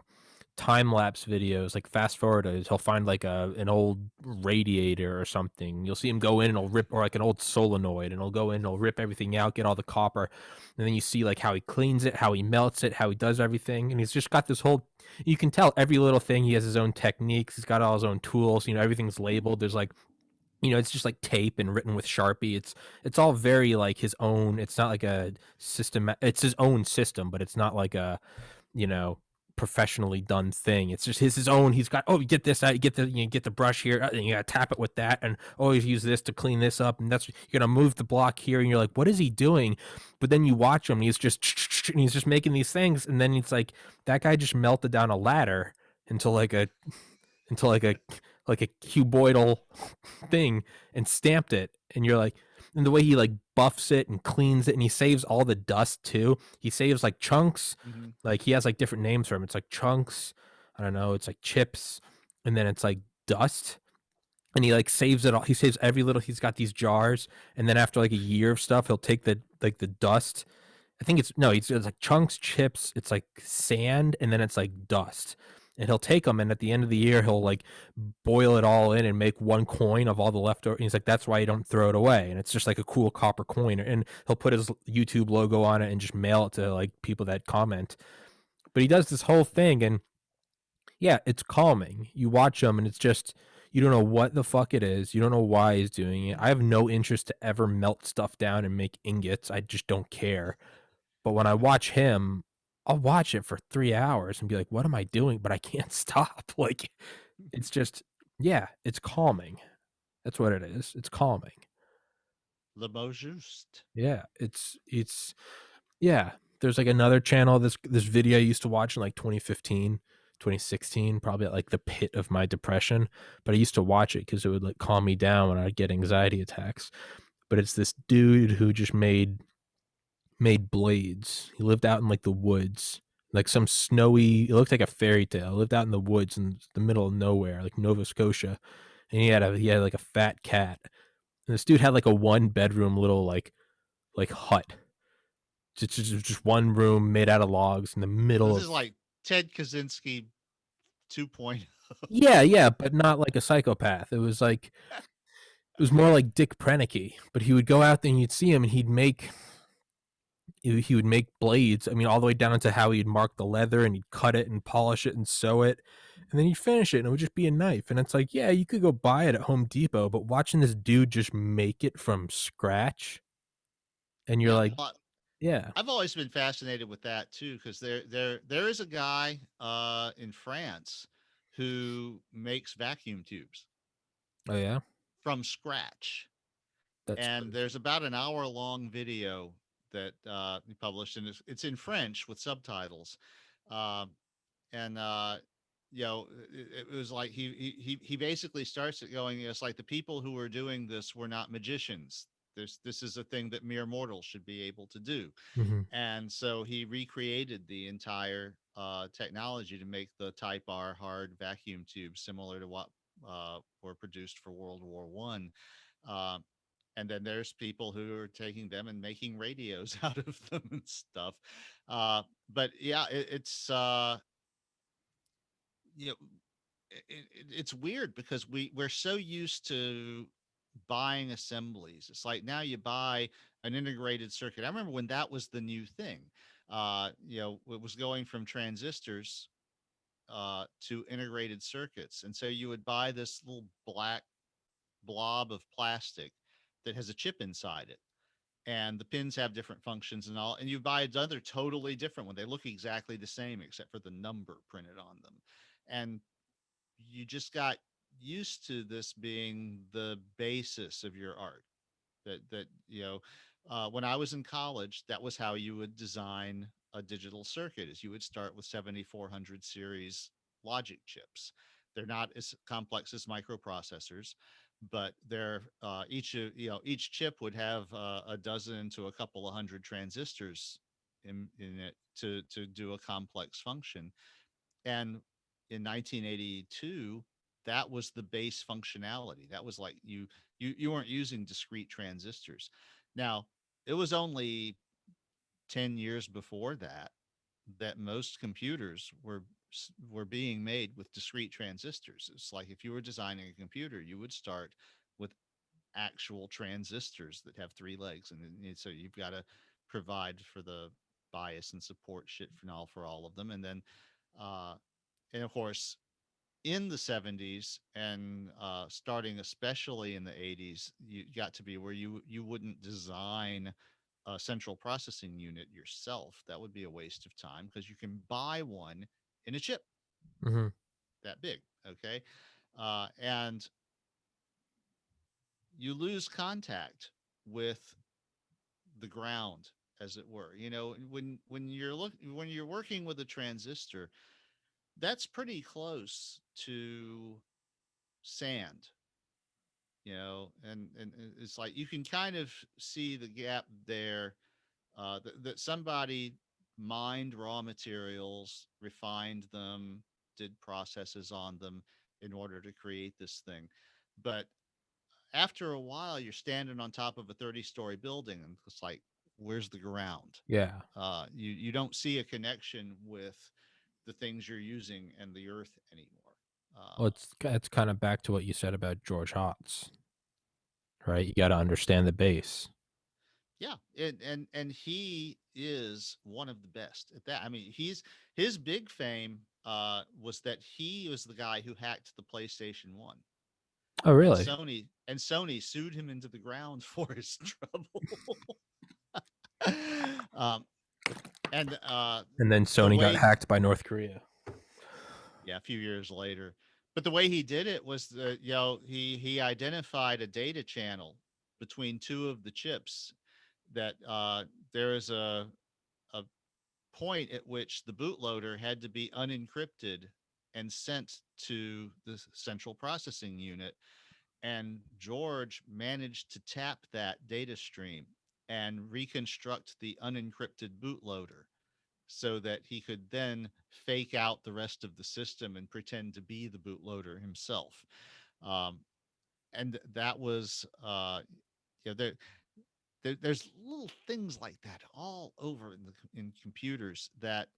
time lapse videos, like fast forwarders. He'll find like an old radiator or something. You'll see him go in and he'll rip, or like an old solenoid, and he'll go in and he'll rip everything out, get all the copper, and then you see like how he cleans it, how he melts it, how he does everything, and he's just got this whole. You can tell every little thing. He has his own techniques. He's got all his own tools. Everything's labeled. There's like it's just like tape and written with Sharpie. It's all very like his own. It's not like a system. It's his own system, but it's not like a you know, professionally done thing. It's just his own. He's got, oh, you get this out, you get the brush here, and you gotta tap it with that, and always use this to clean this up, and that's you're gonna move the block here, and you're like, what is he doing? But then you watch him, and he's just making these things, and then it's like that guy just melted down a ladder into like a into like a cuboidal thing and stamped it, and you're like, and the way he like buffs it and cleans it, and he saves all the dust too. He saves like chunks, Hmm. like he has like different names for them. It's like chunks, I don't know, it's like chips, and then it's like dust, and he like saves it all. He saves every little. He's got these jars, and then after like a year of stuff, he'll take the dust. I think it's no, it's like chunks, chips, it's like sand, and then it's like dust. And he'll take them, and at the end of the year, he'll like boil it all in and make one coin of all the leftover. He's like, that's why you don't throw it away, and it's just like a cool copper coin. And he'll put his YouTube logo on it and just mail it to like people that comment. But he does this whole thing, and yeah, it's calming. You watch him, and it's just you don't know what the fuck it is. You don't know why he's doing it. I have no interest to ever melt stuff down and make ingots. I just don't care. But when I watch him, I'll watch it for 3 hours and be like, "What am I doing?" But I can't stop. Like, it's just yeah, it's calming. That's what it is. It's calming. Le mot juste. Yeah, it's yeah. There's like another channel, this video I used to watch in like 2015, 2016, probably at like the pit of my depression, but I used to watch it cuz it would like calm me down when I'd get anxiety attacks. But it's this dude who just made blades. He lived out in like the woods, like some snowy. It looked like a fairy tale. He lived out in the woods in the middle of nowhere, like Nova Scotia, and he had like a fat cat. And this dude had like a one bedroom little like hut, just one room made out of logs in the middle This of. is like Ted Kaczynski 2.0. Yeah, yeah, but not like a psychopath. It was more like Dick Prenicky, but he would go out there and you'd see him and he would make blades. I mean, all the way down to how he'd mark the leather and he'd cut it and polish it and sew it, and then he'd finish it, and it would just be a knife. And it's like, yeah, you could go buy it at Home Depot, but watching this dude just make it from scratch, and you're Yeah, like, yeah, I've always been fascinated with that too, because there is a guy in France who makes vacuum tubes oh yeah, from scratch, that's and crazy. there's about an hour long video that he published, and it's in French with subtitles, um, and it was like he basically starts it going. It's like the people who were doing this were not magicians. This is a thing that mere mortals should be able to do, Hmm. and so he recreated the entire technology to make the Type R hard vacuum tubes, similar to what were produced for World War I. Uh, and then there's people who are taking them and making radios out of them and stuff. But yeah, it's you know it's weird because we're so used to buying assemblies. It's like now you buy an integrated circuit. I remember when that was the new thing. It was going from transistors to integrated circuits, and so you would buy this little black blob of plastic that has a chip inside it, and the pins have different functions and all, and you buy another totally different one. They look exactly the same except for the number printed on them, and you just got used to this being the basis of your art. When I was in college, that was how you would design a digital circuit. Is you would start with 7400 series logic chips. They're not as complex as microprocessors, but they're each chip would have a dozen to a couple of hundred transistors in it to do a complex function. And in 1982, that was the base functionality. That was like you weren't using discrete transistors. Now, it was only 10 years before that that most computers were being made with discrete transistors. It's like if you were designing a computer, you would start with actual transistors that have three legs, and so you've got to provide for the bias and support shit for all of them, uh, and of course in the 70s and starting especially in the 80s, you got to be where you wouldn't design a central processing unit yourself. That would be a waste of time because you can buy one in a chip Hmm. that big. Okay. And you lose contact with the ground, as it were. When you're working with a transistor, that's pretty close to sand, and it's like you can kind of see the gap there, that somebody mined raw materials, refined them, did processes on them in order to create this thing. But after a while, you're standing on top of a 30-story building, and it's like, where's the ground? Yeah. You don't see a connection with the things you're using and the earth anymore. Well, Uh, it's kind of back to what you said about George Hotz, right? You got to understand the base. Yeah, and he is one of the best at that. I mean, his big fame was that he was the guy who hacked the PlayStation 1. Oh, And really? Sony sued him into the ground for his trouble. um and And then the Sony got way hacked by North Korea. Yeah, a few years later. But the way he did it was that he identified a data channel between two of the chips, that there is a point at which the bootloader had to be unencrypted and sent to the central processing unit. And George managed to tap that data stream and reconstruct the unencrypted bootloader so that he could then fake out the rest of the system and pretend to be the bootloader himself. Um, and that was, there's little things like that all over in computers that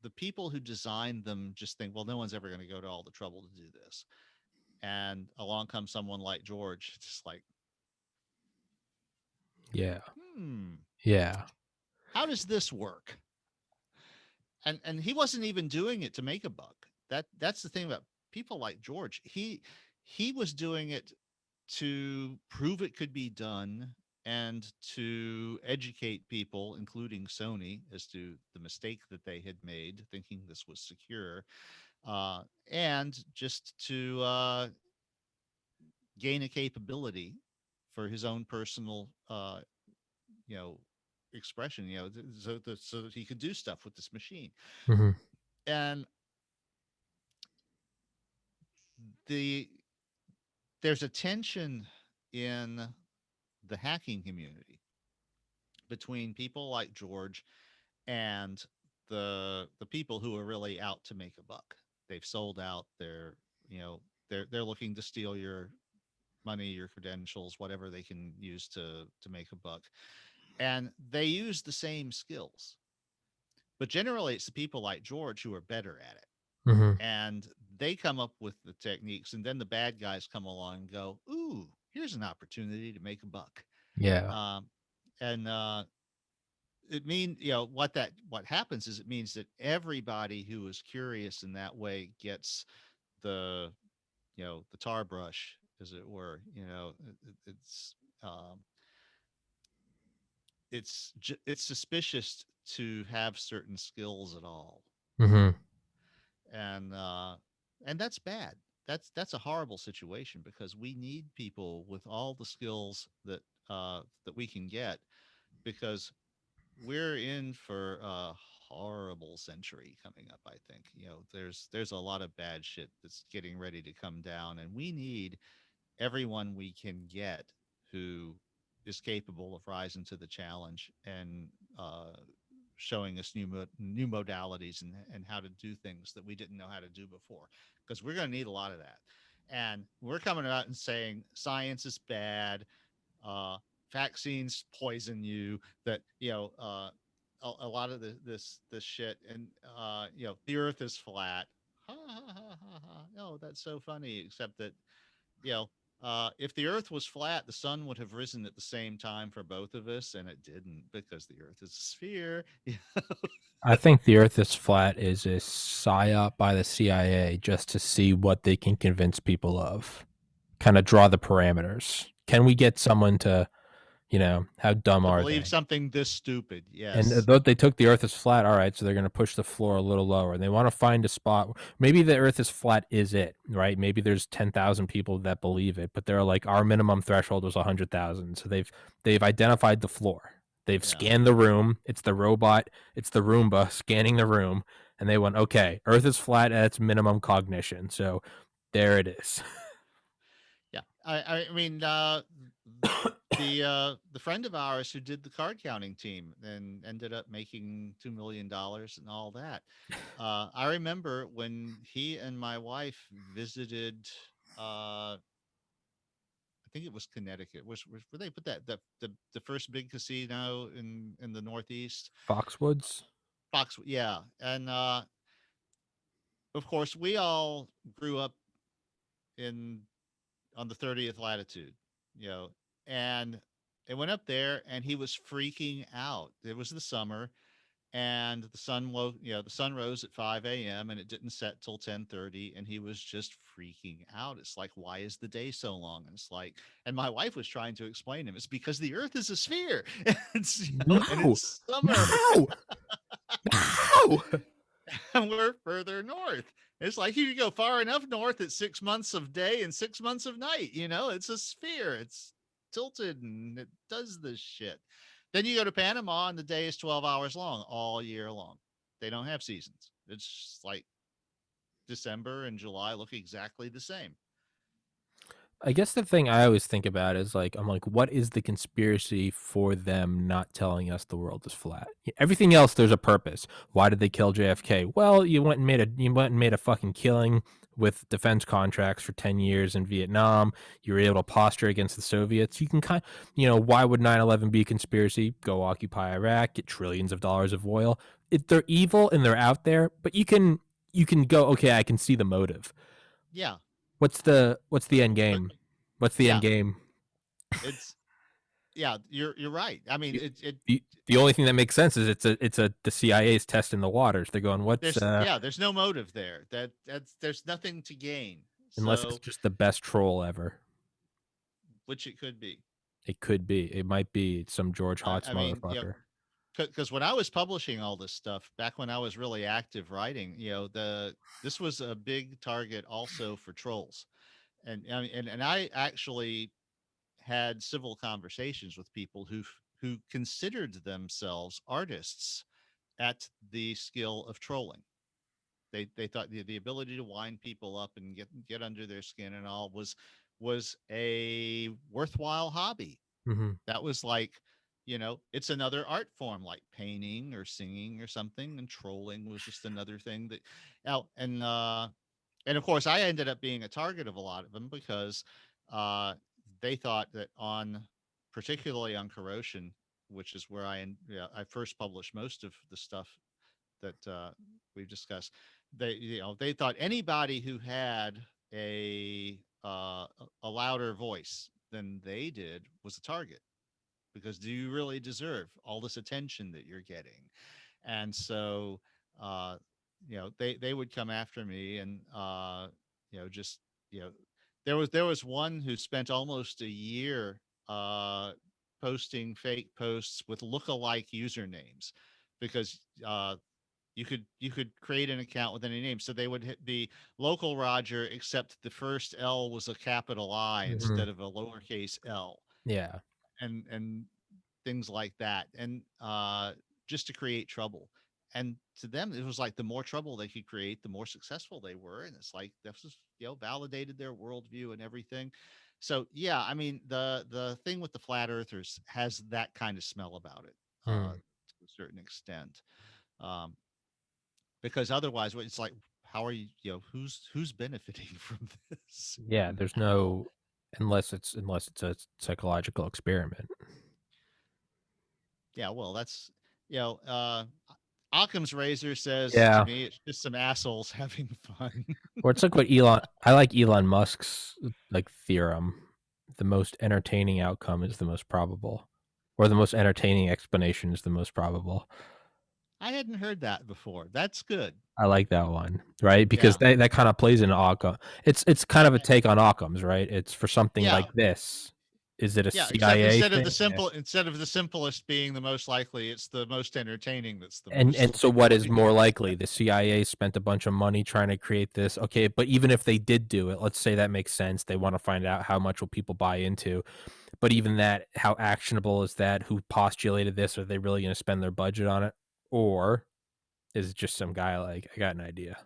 the people who designed them just think, well, no one's ever going to go to all the trouble to do this. And along comes someone like George, just like, Yeah. hmm, Yeah. how does this work? And he wasn't even doing it to make a buck. That's the thing about people like George. He was doing it to prove it could be done and to educate people, including Sony, as to the mistake that they had made thinking this was secure, and just to gain a capability for his own personal, you know, expression, so that he could do stuff with this machine. Hmm. And the there's a tension in the hacking community between people like George and the people who are really out to make a buck. They've sold out. They're looking to steal your money, your credentials, whatever they can use to make a buck. And they use the same skills. But generally it's the people like George who are better at it. Hmm. And they come up with the techniques, and then the bad guys come along and go, "Ooh, here's an opportunity to make a buck." Yeah. Um, and it mean what happens is it means that everybody who is curious in that way gets the the tar brush, as it were. Um, it's suspicious to have certain skills at all, Hmm. and and that's bad. That's a horrible situation because we need people with all the skills that we can get, because we're in for a horrible century coming up. I think there's a lot of bad shit that's getting ready to come down, and we need everyone we can get who is capable of rising to the challenge and showing us new modalities and how to do things that we didn't know how to do before, because we're going to need a lot of that. And we're coming out and saying science is bad, uh, vaccines poison you, that a lot of this shit, and the earth is flat. Ha, ha, ha, ha, ha. No, that's so funny, except that you know, if the Earth was flat, the sun would have risen at the same time for both of us, and it didn't because the Earth is a sphere. I think the Earth is flat is a psyop by the CIA just to see what they can convince people of. Kind of draw the parameters. Can we get someone to, how dumb To are believe they? something this stupid. And Yes. though they took the Earth is flat, all right, so they're going to push the floor a little lower. And they want to find a spot. Maybe the Earth is flat is it, right? Maybe there's 10,000 people that believe it, but they're like, our minimum threshold was 100,000. So they've identified the floor. They've Yeah. scanned the room. It's the robot. It's the Roomba scanning the room, and they went, okay, Earth is flat at its minimum cognition. So there it is. Yeah. I mean, the friend of ours who did the card counting team and ended up making $2 million and all that. I remember when he and my wife visited. I think it was Connecticut. Was where they put the first big casino in the Northeast? Foxwoods. Fox, yeah. And of course, we all grew up in on the 30th latitude, you know, and it went up there, and he was freaking out. It was the summer, and the sun rose at 5 a.m. and it didn't set till 10:30, and he was just freaking out. It's like, why is the day so long? And it's like, and my wife was trying to explain to him, it's because the earth is a sphere. And No, it's summer. no, no. And we're further north. It's like you go far enough north, it's 6 months of day and 6 months of night. It's a sphere. It's tilted and it does this shit. Then you go to Panama and the day is 12 hours long all year long. They don't have seasons. It's just like December and July look exactly the same. I guess the thing I always think about is like, I'm like, what is the conspiracy for them not telling us the world is flat? Everything else, there's a purpose. Why did they kill JFK? Well, you went and made a fucking killing with defense contracts for 10 years in Vietnam. You were able to posture against the Soviets. You can why would 9/11 be a conspiracy? Go occupy Iraq, get trillions of dollars of oil. They're evil and they're out there, but you can go, okay, I can see the motive. Yeah. What's the end But game? What's the yeah, end game? it's yeah, you're right. I mean, The, it the only thing that makes sense is it's the CIA's testing the waters. They're going, what's there's no motive there. That's There's nothing to gain. unless it's So, just the best troll ever. which it could be. It could be. It might be some George I Hotz mean, motherfucker. because when I was publishing all this stuff back when I was really active writing, this was a big target also for trolls, and I actually had civil conversations with people who considered themselves artists at the skill of trolling. They thought the ability to wind people up and get under their skin and all was a worthwhile hobby. Hmm. That was like, it's another art form like painting or singing or something, and trolling was just another thing that out and of course I ended up being a target of a lot of them because uh they thought that on particularly on corrosion, which is where I first published most of the stuff that we've discussed. They thought anybody who had a a louder voice than they did was a target, because do you really deserve all this attention that you're getting? And so, uh, they would come after me, and just you know, there was one who spent almost a year uh, posting fake posts with look-alike usernames, because you could create an account with any name. So they would be local Roger, except the first L was a capital I Hmm. instead of a lowercase L, Yeah. and things like that, and just to create trouble. And to them, it was like the more trouble they could create, the more successful they were. And it's like this is validated their worldview and everything. So yeah, I mean the thing with the flat earthers has that kind of smell about it, Mm. to a certain extent. Um, because otherwise it's like, how are you, who's benefiting from this Yeah. and There's how? no unless it's a psychological experiment. Yeah, well, that's you know Occam's razor says to Yeah. me it's just some assholes having fun. Or it's like what Elon. I like Elon Musk's like theorem. The most entertaining outcome is the most probable, or the most entertaining explanation is the most probable. I hadn't heard that before. That's good. I like that one, right? Because Yeah. that kind of plays into Occam. It's kind Yeah. of a take on Occam's, right? It's for something Yeah. like this. Is it a Yeah, except CIA thing? Yeah. instead of the simplest being the most likely, it's the most entertaining that's the And most so what is likely. more likely? The CIA spent a bunch of money trying to create this. Okay, but even if they did do it, let's say that makes sense. They want to find out how much will people buy into. But even that, how actionable is that? Who postulated this? Are they really going to spend their budget on it? Or is it just some guy like, I got an idea,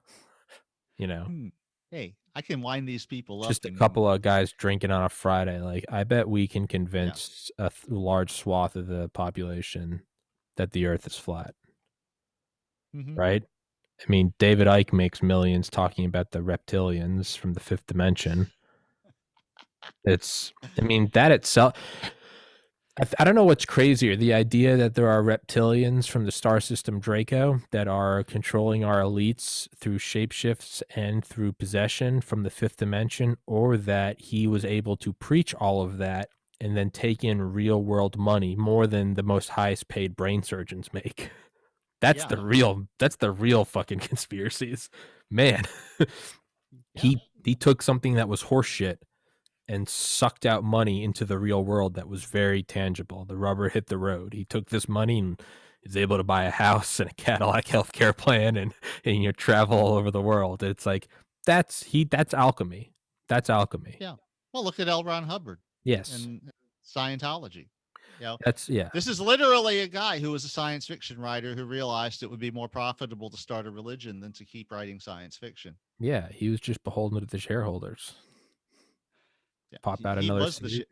you know? Hmm. Hey, I can wind these people up Just a and couple of guys drinking on a Friday. Like, I bet we can yeah. convince a large swath of the population that the earth is flat, Hmm. right? I mean, David Icke makes millions talking about the reptilians from the fifth dimension. It's, I mean, that itself, I don't know what's crazier, the idea that there are reptilians from the star system Draco that are controlling our elites through shapeshifts and through possession from the fifth dimension, or that he was able to preach all of that and then take in real world money more than the most highest paid brain surgeons make. Yeah. That's the real fucking conspiracies. Man, Yeah. he took something that was horseshit and sucked out money into the real world that was very tangible. The rubber hit the road. He took this money and is able to buy a house and a Cadillac healthcare plan and travel all over the world. It's like that's alchemy. That's alchemy. Yeah. Well, look at L. Ron Hubbard Yes. and Scientology. That's yeah. This is literally a guy who was a science fiction writer who realized it would be more profitable to start a religion than to keep writing science fiction. Yeah, he was just beholden to the shareholders. Yeah, Pop out he another was suit.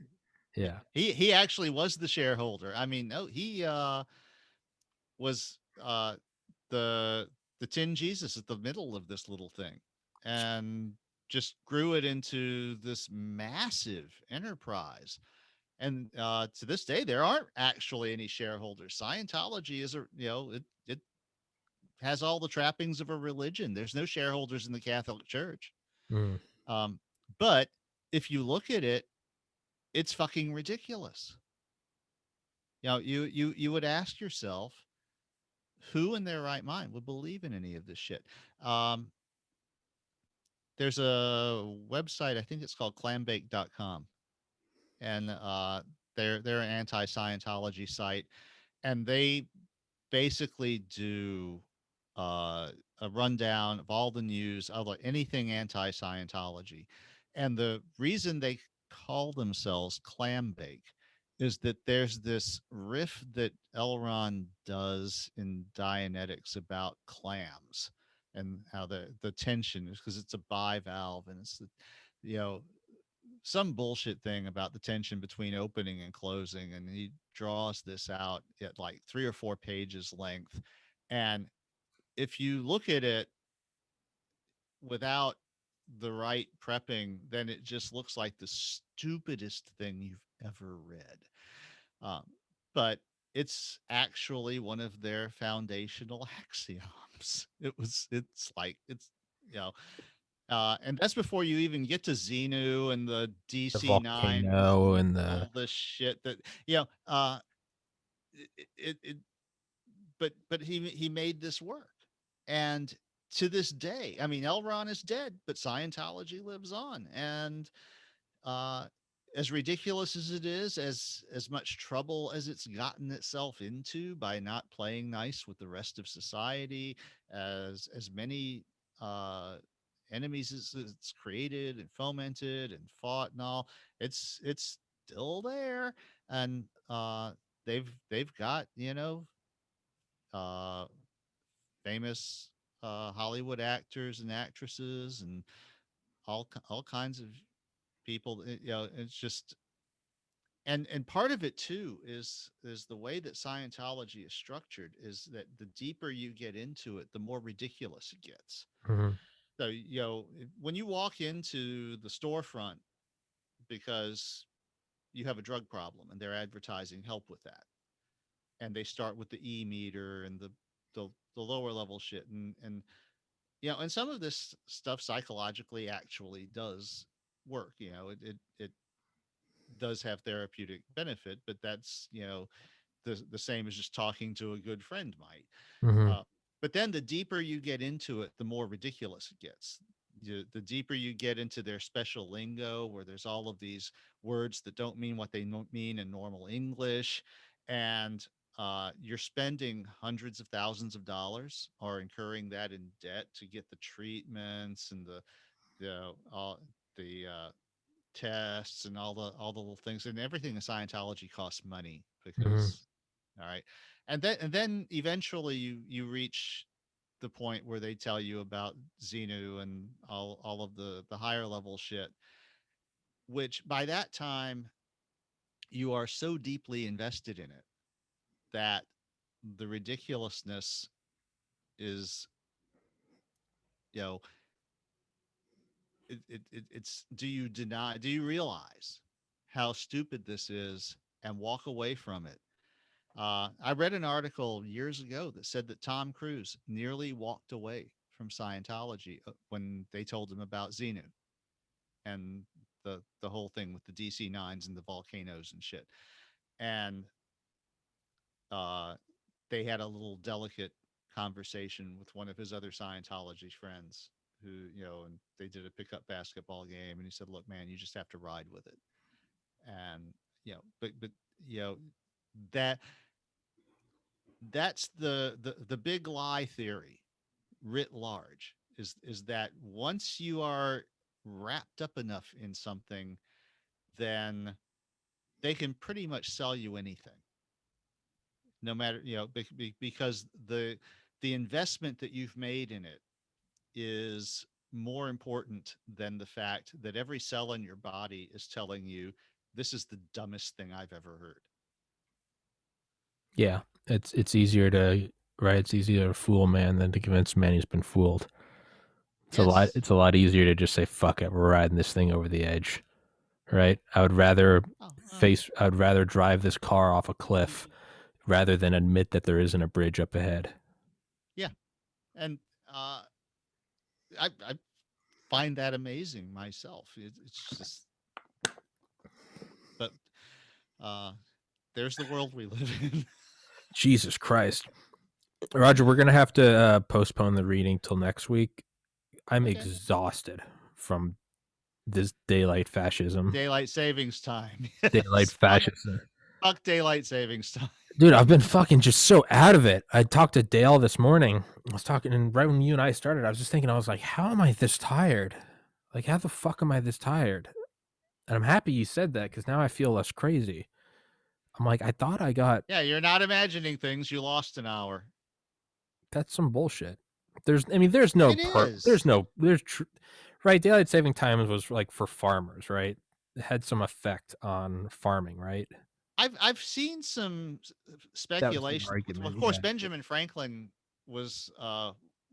yeah, Yeah. he actually was the shareholder. I mean, no, he was the tin Jesus at the middle of this little thing, and just grew it into this massive enterprise. And to this day, there aren't actually any shareholders. Scientology is it has all the trappings of a religion. There's no shareholders in the Catholic Church. Mm. Um, but if you look at it, it's fucking ridiculous. You would ask yourself, who in their right mind would believe in any of this shit? Um, there's a website, I think it's called clambake.com, and they're an anti-Scientology site, and they basically do uh, a rundown of all the news of like anything anti-Scientology. And the reason they call themselves Clambake is that there's this riff that Elron does in Dianetics about clams and how the tension is because it's a bivalve, and it's you know some bullshit thing about the tension between opening and closing, and he draws this out at like 3 or 4 pages length. And if you look at it without the right prepping, then it just looks like the stupidest thing you've ever read. um, but it's actually one of their foundational axioms. It's like, it's, you know, and that's before you even get to Xenu and the The DC-9s volcano and and the all this shit that, it but he made this work. And to this day, I mean, Elron is dead, but Scientology lives on. And uh as ridiculous as it is, as much trouble as it's gotten itself into by not playing nice with the rest of society, as many uh enemies as it's created and fomented and fought and all, it's still there. And they've got, uh famous Hollywood actors and actresses and all kinds of people. It's just, and part of it too is the way that Scientology is structured, is that the deeper you get into it, the more ridiculous it gets. Mhm. So, when you walk into the storefront because you have a drug problem and they're advertising help with that, and they start with the e-meter and the lower level shit, and some of this stuff psychologically actually does work. It does have therapeutic benefit, but that's, the same as just talking to a good friend might. Mhm. Uh, but then the deeper you get into it, the more ridiculous it gets. The deeper you get into their special lingo, where there's all of these words that don't mean what they mean in normal English, and you're spending hundreds of thousands of dollars or incurring that in debt to get the treatments and all the tests and all the little things, and everything in Scientology costs money Mhm. because, all right, and then eventually you reach the point where they tell you about Xenu and all of the higher level shit, which by that time you are so deeply invested in it that the ridiculousness is, you know it's, do you realize how stupid this is and walk away from it? I read an article years ago that said that Tom Cruise nearly walked away from Scientology when they told him about Xenu and the whole thing with the DC-9s and the volcanoes and shit. And uh, they had a little delicate conversation with one of his other Scientology friends who, and they did a pickup basketball game, and he said, "Look, man, you just have to ride with it." And but you know that that's the big lie theory writ large, is that once you are wrapped up enough in something, then they can pretty much sell you anything, no matter, because the investment that you've made in it is more important than the fact that every cell in your body is telling you this is the dumbest thing I've ever heard. Yeah, it's easier to right. It's easier to fool a man than to convince a man he's been fooled. It's a lot. Yes. It's a lot easier to just say fuck it. We're riding this thing over the edge, right? I would rather Oh, I would rather drive this car off a cliff rather than admit that there isn't a bridge up ahead. yeah. And uh, I find that amazing myself. It's just, but uh, there's the world we live in. Jesus Christ, Roger, we're gonna have to postpone the reading till next week. I'm Okay. exhausted from this daylight fascism. Daylight savings time. Daylight Yes. fascism. Fuck daylight savings time. Dude, I've been fucking just so out of it. I talked to Dale this morning. I was talking, and right when you and I started, I was just thinking, I was like, how am I this tired? Like, how the fuck am I this tired? And I'm happy you said that because now I feel less crazy. I'm like, I thought I got Yeah, you're not imagining things. You lost an hour. that's some bullshit. There's no It is. right. Daylight saving times was like for farmers, right? It had some effect on farming, right? I've seen some That was the speculation. argument. Of course, Yeah. Benjamin Franklin was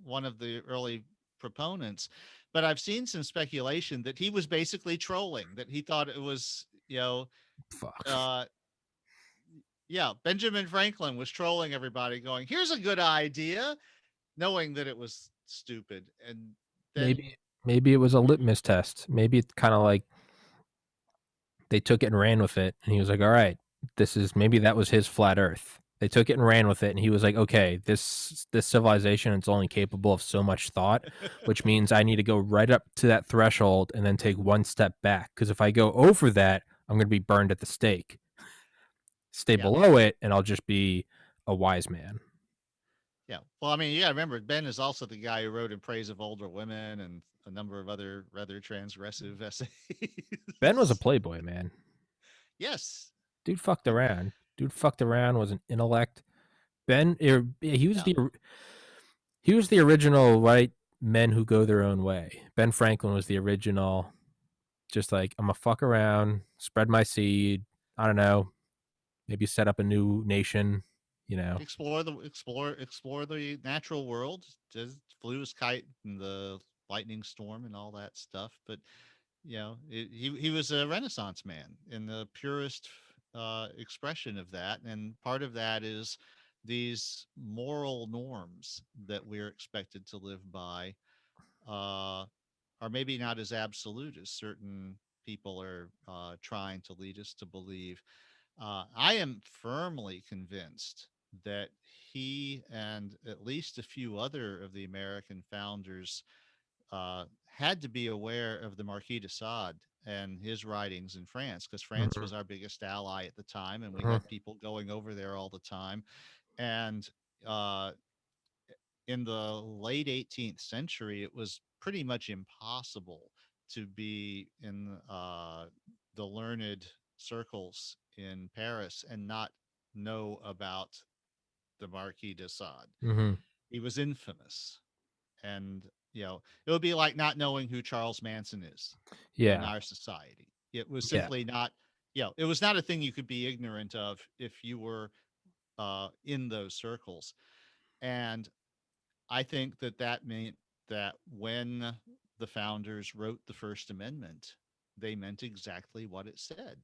one of the early proponents, but I've seen some speculation that he was basically trolling. That he thought it was, Fuck. uh, Yeah, Benjamin Franklin was trolling everybody, going, "Here's a good idea," knowing that it was stupid, and then Maybe it was a litmus test. Maybe it's kind of like they took it and ran with it, and he was like, "All right, this is maybe that was his flat Earth." They took it and ran with it, and he was like, "Okay, this civilization is only capable of so much thought, which means I need to go right up to that threshold and then take one step back. Because if I go over that, I'm going to be burned at the stake. Stay yeah, below it, and I'll just be a wise man." yeah. Well, I mean, you got to remember, Ben is also the guy who wrote in praise of older women and a number of other rather transgressive essays. Ben was a playboy, man. Yes, Dude fucked and around. Dude fucked around. Was an intellect. Ben, yeah, he was the original right men who go their own way. Ben Franklin was the original. Just like I'm gonna fuck around, spread my seed. I don't know, maybe set up a new nation. You know. explore the natural world. Just flew his kite in the lightning storm and all that stuff. But he was a Renaissance man in the purest expression of that, and part of that is these moral norms that we're expected to live by uh, are maybe not as absolute as certain people are trying to lead us to believe. I am firmly convinced that he and at least a few other of the American founders had to be aware of the Marquis de Sade and his writings in France, because France Mm-hmm. was our biggest ally at the time, and we Mm-hmm. had people going over there all the time. And uh, in the late 18th century, it was pretty much impossible to be in the learned circles in Paris and not know about the Marquis de Sade. Mm-hmm. He was infamous. And, it would be like not knowing who Charles Manson is in Yeah. our society. It was Yeah. simply not, it was not a thing you could be ignorant of if you were in those circles. And I think that that meant that when the founders wrote the First Amendment, they meant exactly what it said,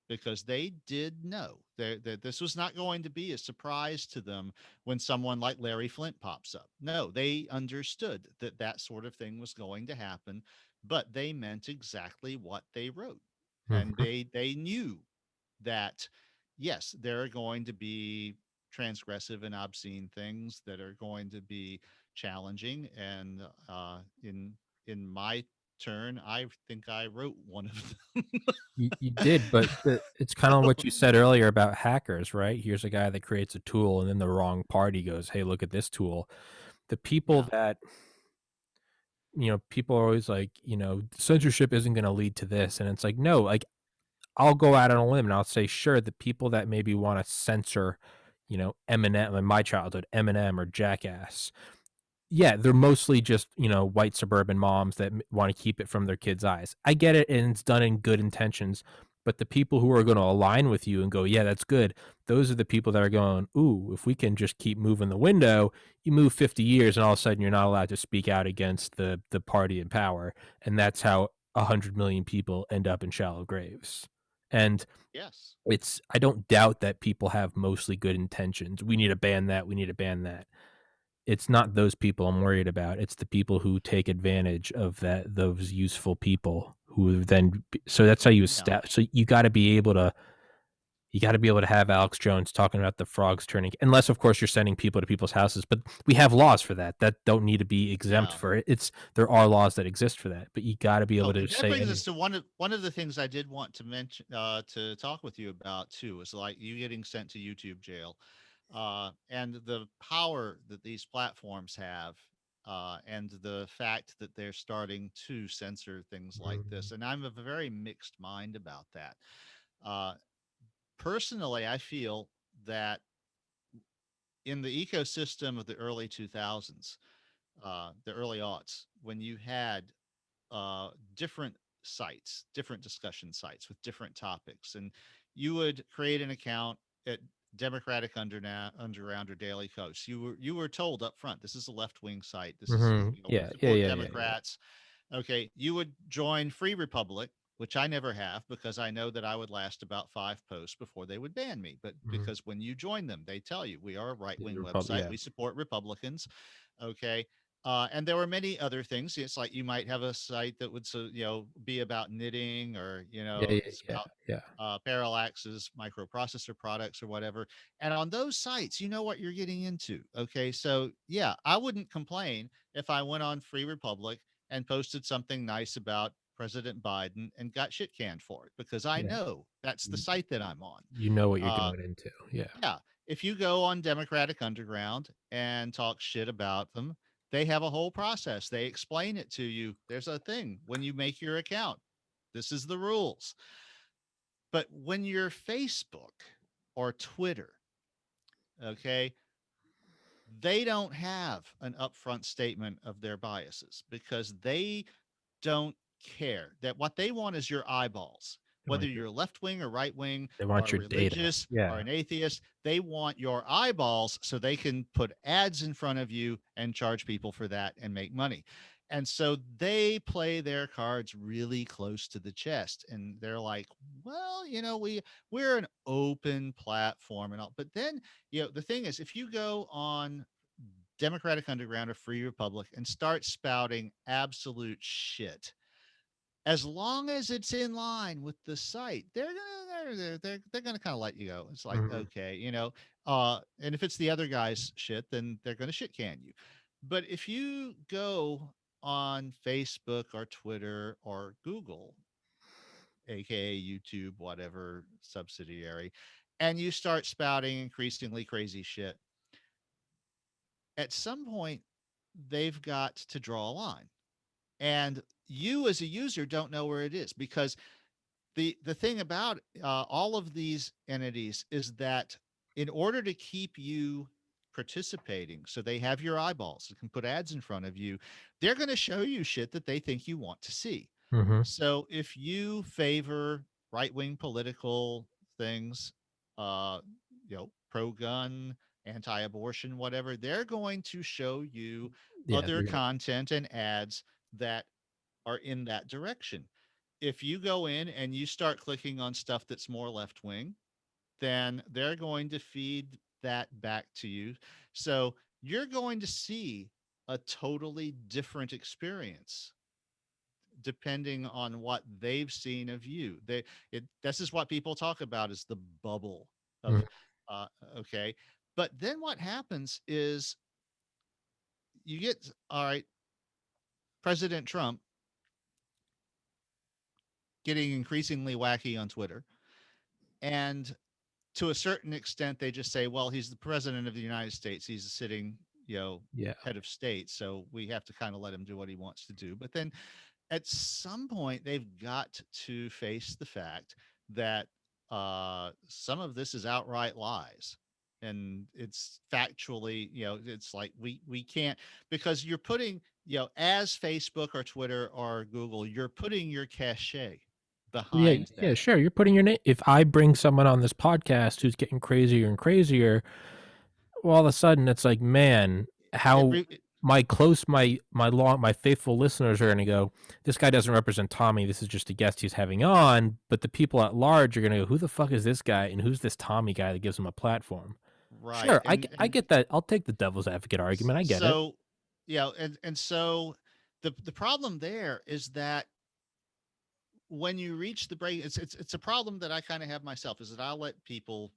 because they did know that this was not going to be a surprise to them when someone like Larry Flint pops up. No, they understood that that sort of thing was going to happen, but they meant exactly what they wrote. And Mm-hmm. they knew that, yes, there are going to be transgressive and obscene things that are going to be challenging. And in my turn, I think I wrote one of them. You did, but it's kind of what you said earlier about hackers, right? Here's a guy that creates a tool, and then the wrong party goes, "Hey, look at this tool." The people Yeah. that people are always like, censorship isn't going to lead to this, and it's like, no, like I'll go out on a limb and I'll say, sure, the people that maybe want to censor, Eminem in my childhood, Eminem or Jackass, yeah, they're mostly just, white suburban moms that want to keep it from their kids' eyes. I get it, and it's done in good intentions. But the people who are going to align with you and go, yeah, that's good, those are the people that are going, ooh, if we can just keep moving the window, you move 50 years and all of a sudden you're not allowed to speak out against the party in power. And that's how 100 million people end up in shallow graves. And Yes. I don't doubt that people have mostly good intentions. We need to ban that. We need to ban that. It's not those people I'm worried about. It's the people who take advantage of those useful people who then. So that's how you Yeah. establish. So you got to be able to have Alex Jones talking about the frogs turning, unless of course you're sending people to people's houses. But we have laws for that don't need to be exempt Yeah. for it. There are laws that exist for that, but you got to be able Oh, to that say brings any. us to one of the things I did want to mention, to talk with you about too, is like you getting sent to YouTube jail, and the power that these platforms have, and the fact that they're starting to censor things like this. And I'm of a very mixed mind about that. Uh, Personally, I feel that in the ecosystem of the early 2000s, the early aughts, when you had different sites, different discussion sites with different topics, and you would create an account at Democratic Underground or Daily Coast. You were told up front, this is a left wing site. This is Mm-hmm. we Yeah, yeah, support yeah, yeah, yeah. Democrats. Okay, you would join Free Republic, which I never have because I know that I would last about 5 posts before they would ban me. But Mhm. because when you join them, they tell you we are a right The wing website. Yeah. We support Republicans. Okay. And there were many other things. It's like you might have a site that would, be about knitting, or, Yeah, yeah, it's yeah, about yeah, Parallax's microprocessor products or whatever. And on those sites, you know what you're getting into. Okay. So, yeah, I wouldn't complain if I went on Free Republic and posted something nice about President Biden and got shit canned for it, because I yeah. know that's the You site that I'm on. you know what you're Uh, going into. Yeah. yeah. If you go on Democratic Underground and talk shit about them, they have a whole process. They explain it to you. There's a thing when you make your account. This is the rules. But when you're Facebook or Twitter, okay, they don't have an upfront statement of their biases, because they don't care. That what they want is your eyeballs. They Whether want your you're left wing or right wing they want or your data. religious or Yeah. an atheist, they want your eyeballs so they can put ads in front of you and charge people for that and make money. And so they play their cards really close to the chest, and they're like, well, we're an open platform and all. But then, the thing is, if you go on Democratic Underground or Free Republic and start spouting absolute shit, as long as it's in line with the site, they're gonna kind of let you go. It's like, Mhm. okay, and if it's the other guy's shit, then they're gonna shit can you. But if you go on Facebook or Twitter or Google, aka YouTube, whatever subsidiary, and you start spouting increasingly crazy shit, at some point they've got to draw a line. And you as a user don't know where it is, because the thing about all of these entities is that in order to keep you participating, so they have your eyeballs and can put ads in front of you, they're going to show you shit that they think you want to see. Mhm. So if you favor right wing political things, uh, pro gun, anti abortion, whatever, they're going to show you Yeah, other they're gonna content and ads that are in that direction. If you go in and you start clicking on stuff that's more left wing, then they're going to feed that back to you. So you're going to see a totally different experience depending on what they've seen of you. This is what people talk about as the bubble of, Mhm. uh, okay. But then what happens is you get, all right, President Trump getting increasingly wacky on Twitter. And to a certain extent, they just say, well, he's the president of the United States. He's a sitting, Yeah. head of state. So we have to kind of let him do what he wants to do. But then at some point, they've got to face the fact that some of this is outright lies. And it's factually, it's like we can't, because you're putting, as Facebook or Twitter or Google, you're putting your cachet Yeah, behind yeah, that. sure. You're putting your name. If I bring someone on this podcast who's getting crazier and crazier, well, all of a sudden it's like, man, It, how re- my faithful listeners are gonna go, this guy doesn't represent Tommy. This is just a guest he's having on. But the people at large are gonna go, who the fuck is this guy, and who's this Tommy guy that gives him a platform? right. Sure, I get that. I'll take the devil's advocate argument. I get it. So, and so the problem there is that when you reach the break, it's a problem that I kind of have myself, is that I'll let people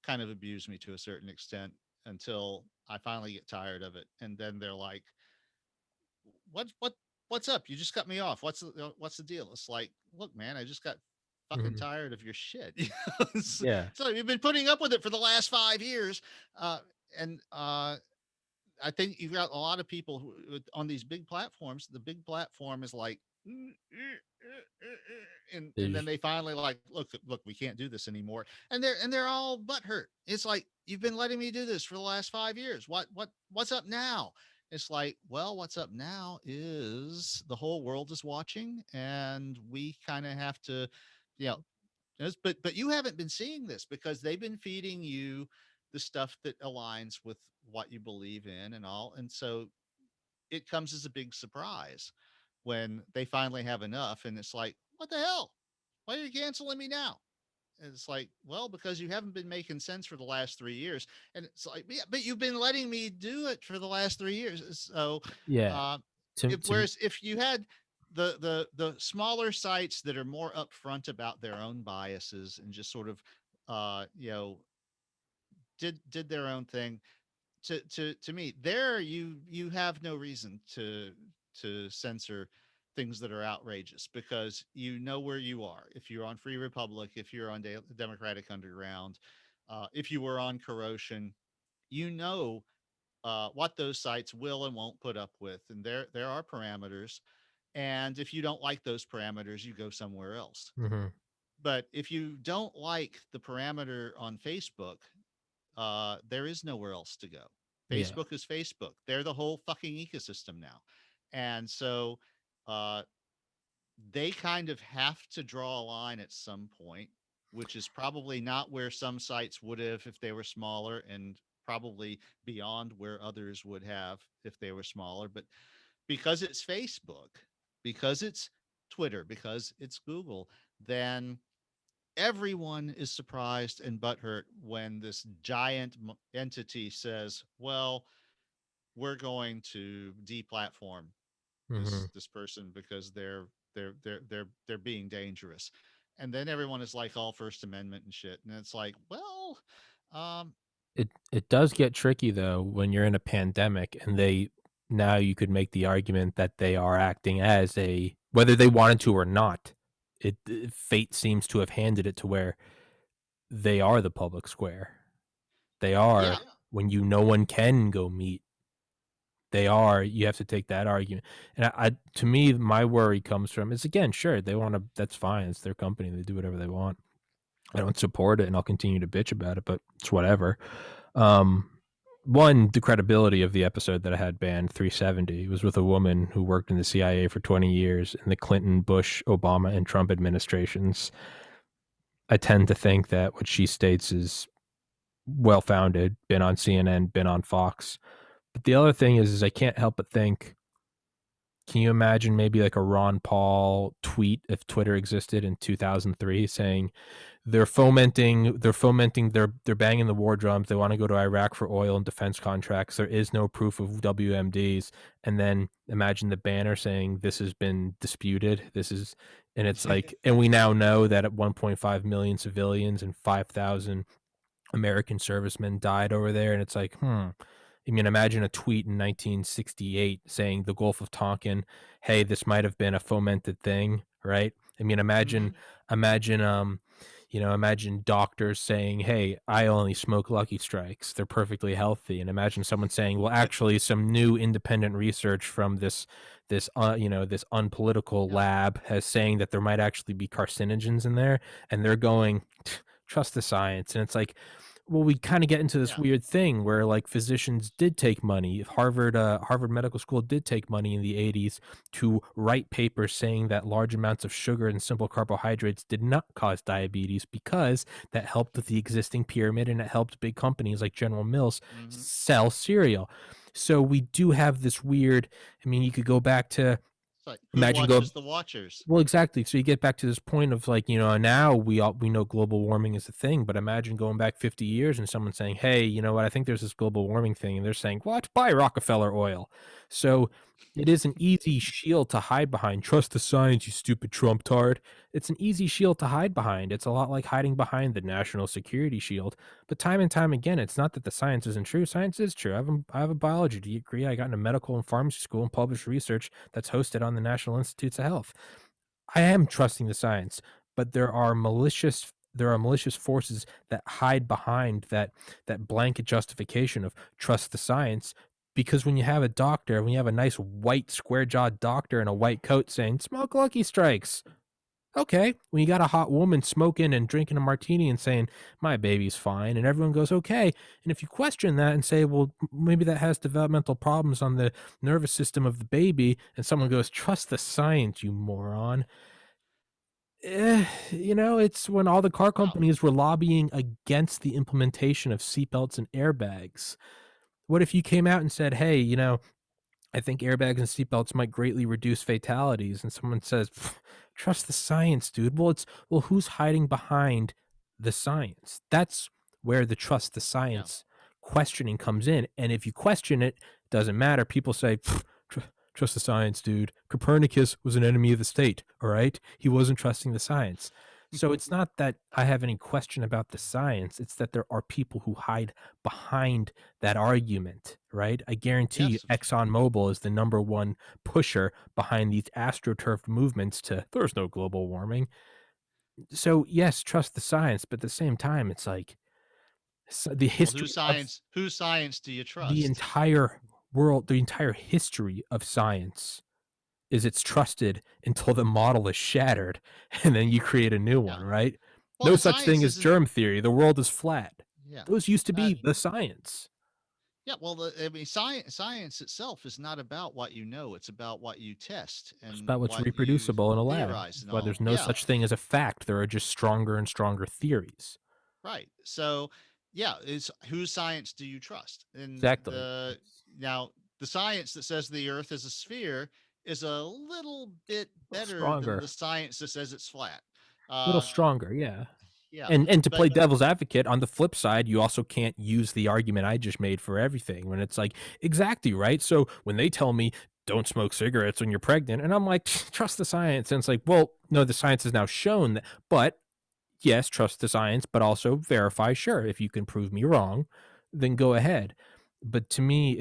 kind of abuse me to a certain extent until I finally get tired of it, and then they're like, what's up? You just cut me off. What's the deal?" It's like, look, man, I just got fucking Mhm. tired of your shit. It's, Yeah. it's like you've been putting up with it for the last 5 years, and I think you've got a lot of people on these big platforms. The big platform is like, and then There's they finally like, look, we can't do this anymore, and they're all butthurt. It's like, you've been letting me do this for the last 5 years. What's up now? It's like, well, what's up now is the whole world is watching, and we kind of have to, you know, but you haven't been seeing this because they've been feeding you the stuff that aligns with what you believe in and all. And so it comes as a big surprise when they finally have enough. And it's like, what the hell? Why are you canceling me now? And it's like, well, because you haven't been making sense for the last 3 years. And it's like, yeah, but you've been letting me do it for the last 3 years. So, Yeah. uh, To whereas if you had the smaller sites that are more upfront about their own biases and just sort of, you know, did their own thing, to me, there you have no reason to censor things that are outrageous, because you know where you are. If you're on Free Republic, if you're on Democratic Underground, if you were on Corrosion, you know what those sites will and won't put up with, and there are parameters. And if you don't like those parameters, you go somewhere else. Mhm. But if you don't like the parameter on Facebook, there is nowhere else to go. Yeah. Facebook is Facebook. They're the whole fucking ecosystem now. And so uh, they kind of have to draw a line at some point, which is probably not where some sites would have if they were smaller, and probably beyond where others would have if they were smaller. But because it's Facebook, because it's Twitter, because it's Google, then everyone is surprised and butthurt when this giant entity says, "Well, we're going to deplatform Mhm. this person because they're being dangerous," and then everyone is like all First Amendment and shit, and it's like, well, um, It does get tricky though when you're in a pandemic and they now you could make the argument that they are acting as a whether they wanted to or not. Fate seems to have handed it to where they are the public square. They are yeah, when no one can go meet. They are. You have to take that argument. And I to me, my worry comes from is again, sure, they want to. That's fine. It's their company. They do whatever they want. I don't support it, and I'll continue to bitch about it, but it's whatever. Um, One, the credibility of the episode that I had banned, 370, was with a woman who worked in the CIA for 20 years in the Clinton, Bush, Obama, and Trump administrations. I tend to think that what she states is well founded, been on CNN, been on Fox. But the other thing is I can't help but think, can you imagine maybe like a Ron Paul tweet if Twitter existed in 2003 saying, they're banging the war drums. They want to go to Iraq for oil and defense contracts. There is no proof of WMDs. And then imagine the banner saying this has been disputed. And it's like, and we now know that at 1.5 million civilians and 5,000 American servicemen died over there. And it's like, I mean, imagine a tweet in 1968 saying the Gulf of Tonkin, hey, this might have been a fomented thing, right? I mean, mm-hmm. imagine, imagine doctors saying, hey, I only smoke Lucky Strikes. They're perfectly healthy. And imagine someone saying, well, actually, some new independent research from this unpolitical Yeah, lab has saying that there might actually be carcinogens in there. And they're going, trust the science. And it's like, well, we kind of get into this yeah, weird thing where like physicians did take money. Harvard Medical School did take money in the 80s to write papers saying that large amounts of sugar and simple carbohydrates did not cause diabetes because that helped with the existing pyramid and it helped big companies like General Mills mm-hmm. sell cereal. So we do have this weird, I mean, you could go back to It's like, who imagine go watches the watchers? well, exactly. So you get back to this point of like, now we know global warming is a thing, but imagine going back 50 years and someone saying, "Hey, you know what? I think there's this global warming thing." And they're saying, "What? Buy Rockefeller oil." So it is an easy shield to hide behind. Trust the science, you stupid Trump tard. It's an easy shield to hide behind. It's a lot like hiding behind the national security shield. But time and time again, it's not that the science isn't true. Science is true. I have a biology degree. I got into medical and pharmacy school and published research that's hosted on the National Institutes of Health. I am trusting the science, but there are malicious forces that hide behind that blanket justification of trust the science. Because when you have a doctor, when you have a nice white square jawed doctor in a white coat saying smoke Lucky Strikes, okay. When you got a hot woman smoking and drinking a martini and saying my baby's fine, and everyone goes okay, and if you question that and say, well, maybe that has developmental problems on the nervous system of the baby, and someone goes trust the science, you moron. It's when all the car Well, companies were lobbying against the implementation of seatbelts and airbags. What if you came out and said, hey, I think airbags and seatbelts might greatly reduce fatalities, and someone says, "Pff, trust the science, dude." Well, who's hiding behind the science? That's where the trust the Yeah. science questioning comes in. And if you question it, doesn't matter. People say, "Pff, trust the science, dude. Copernicus was an enemy of the state. All right. He wasn't trusting the science. So it's not that I have any question about the science. It's that there are people who hide behind that argument, right? I guarantee you Yes. ExxonMobil is the number one pusher behind these astroturf movements to there's no global warming. So yes, trust the science, but at the same time, it's like the Well, history of whose science do you the trust? entire world, the entire history of science is it's trusted until the model is shattered and then you create a new one, Yeah. right? Well, No and such thing science as isn't. germ theory. The world is flat. Yeah. Those used to Uh, be the science. yeah. Well, I mean, science itself is not about what you know; it's about what you test It's and about what's what you reproducible in a lab. theorize That's and why all. there's no Yeah. such thing as a fact. There are just stronger and stronger theories. Right. So, yeah, is whose science do you trust? And Exactly. the It's now the science that says the Earth is a sphere is a little bit a little better than stronger. the science that says it's flat. A little Uh, stronger, yeah. yeah, And to but play devil's advocate, on the flip side, you also can't use the argument I just made for everything when it's like, exactly, right? So when they tell me don't smoke cigarettes when you're pregnant, and I'm like, trust the science. And it's like, well, no, the science has now shown that, but yes, trust the science, but also verify. Sure, if you can prove me wrong, then go ahead. But to me,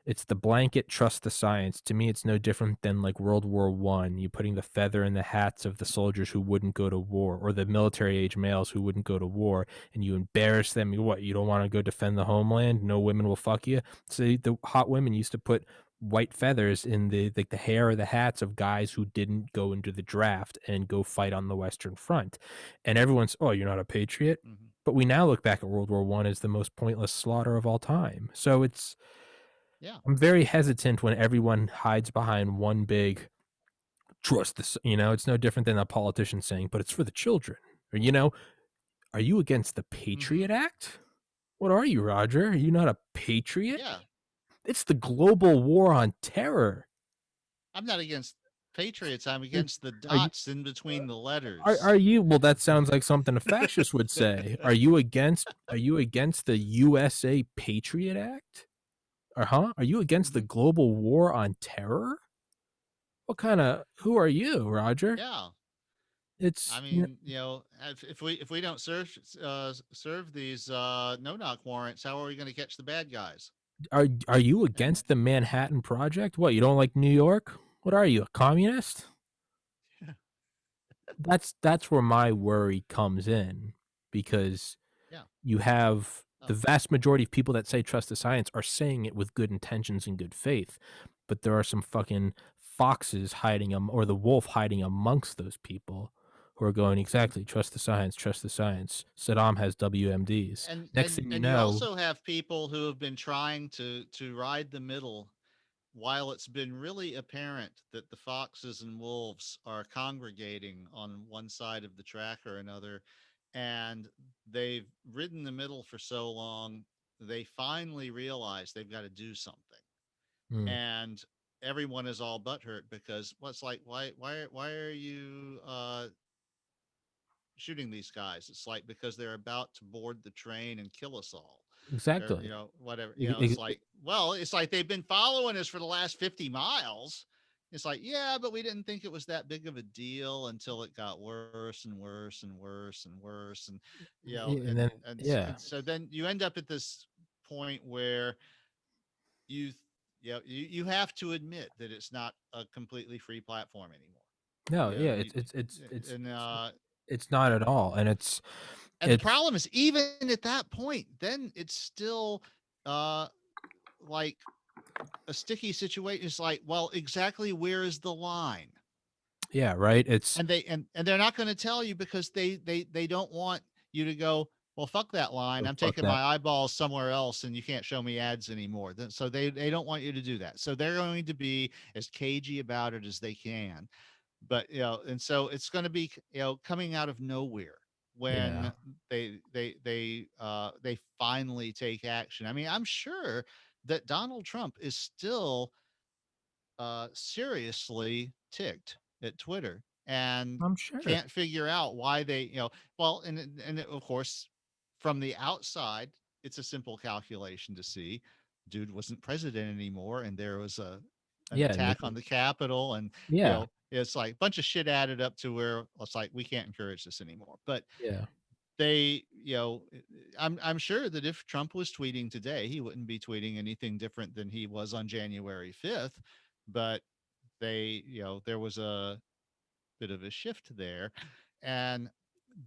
it's the blanket trust the science. To me, it's no different than like World War One. You putting the feather in the hats of the soldiers who wouldn't go to war, or the military age males who wouldn't go to war, and you embarrass them. What, you don't want to go defend the homeland? No women will fuck you. So the hot women used to put white feathers in the hair or the hats of guys who didn't go into the draft and go fight on the Western Front. And everyone's, oh, you're not a patriot. mhm, But we now look back at World War One as the most pointless slaughter of all time. So yeah, I'm very hesitant when everyone hides behind one big trust this, it's no different than a politician saying, but it's for the children. Or, are you against the hmm Patriot Act? What are you, Roger? Are you not a patriot? yeah. It's the global war on terror. I'm not against patriots. I'm Are, against the are you dots in between the are letters. you well, that sounds like something a fascist would say. Are you against the USA Patriot Act? Or huh? Are you against the Mhm. global war on terror? Who are you, Roger? Yeah. I It's mean, if we don't serve these no knock warrants, how are we going to catch the bad guys? are you And against the Manhattan Project? What, you don't like New York? What are you, a communist? That's where my worry comes in because yeah, you have the oh, vast majority of people that say trust the science are saying it with good intentions and good faith, but there are some fucking foxes hiding or the wolf hiding amongst those people who are going and exactly trust the science, trust the science. Saddam has WMDs. and Next and thing you and you know, also have people who have been trying to ride the middle while it's been really apparent that the foxes and wolves are congregating on one side of the track or another, and they've ridden the middle for so long, they finally realize they've got to do something. mm, And everyone is all butthurt because what's like, why are you shooting these guys? It's like because they're about to board the train and kill us all. Or, exactly. whatever. E- It's like, well, it's like they've been following us for the last 50 miles. It's like, yeah, but we didn't think it was that big of a deal until it got worse and worse and worse and worse. And and then yeah. and so then you end up at this point where you you have to admit that it's not a completely free platform anymore. No, You know, yeah, you and it's not at all, and the it's problem is even at that point, then it's still uh like a sticky situation. It's like, well, exactly where is the line? yeah, right. It's And they're not going to tell you because they don't want you to go, well, fuck that line. oh, I'm fuck taking that. my eyeballs somewhere else and you can't show me ads anymore. So they don't want you to do that. So they're going to be as cagey about it as they can. But and so it's going to be coming out of nowhere Yeah, when they finally take action. I mean, I'm sure that Donald Trump is still seriously ticked at Twitter and I'm sure. can't figure out why they, well, and of course, from the outside, it's a simple calculation to see, dude wasn't president anymore, and there was an Yeah, attack on the Capitol, and yeah, it's like a bunch of shit added up to where it's like we can't encourage this anymore. But yeah, they, I'm sure that if Trump was tweeting today, he wouldn't be tweeting anything different than he was on January 5th. But there was a bit of a shift there. And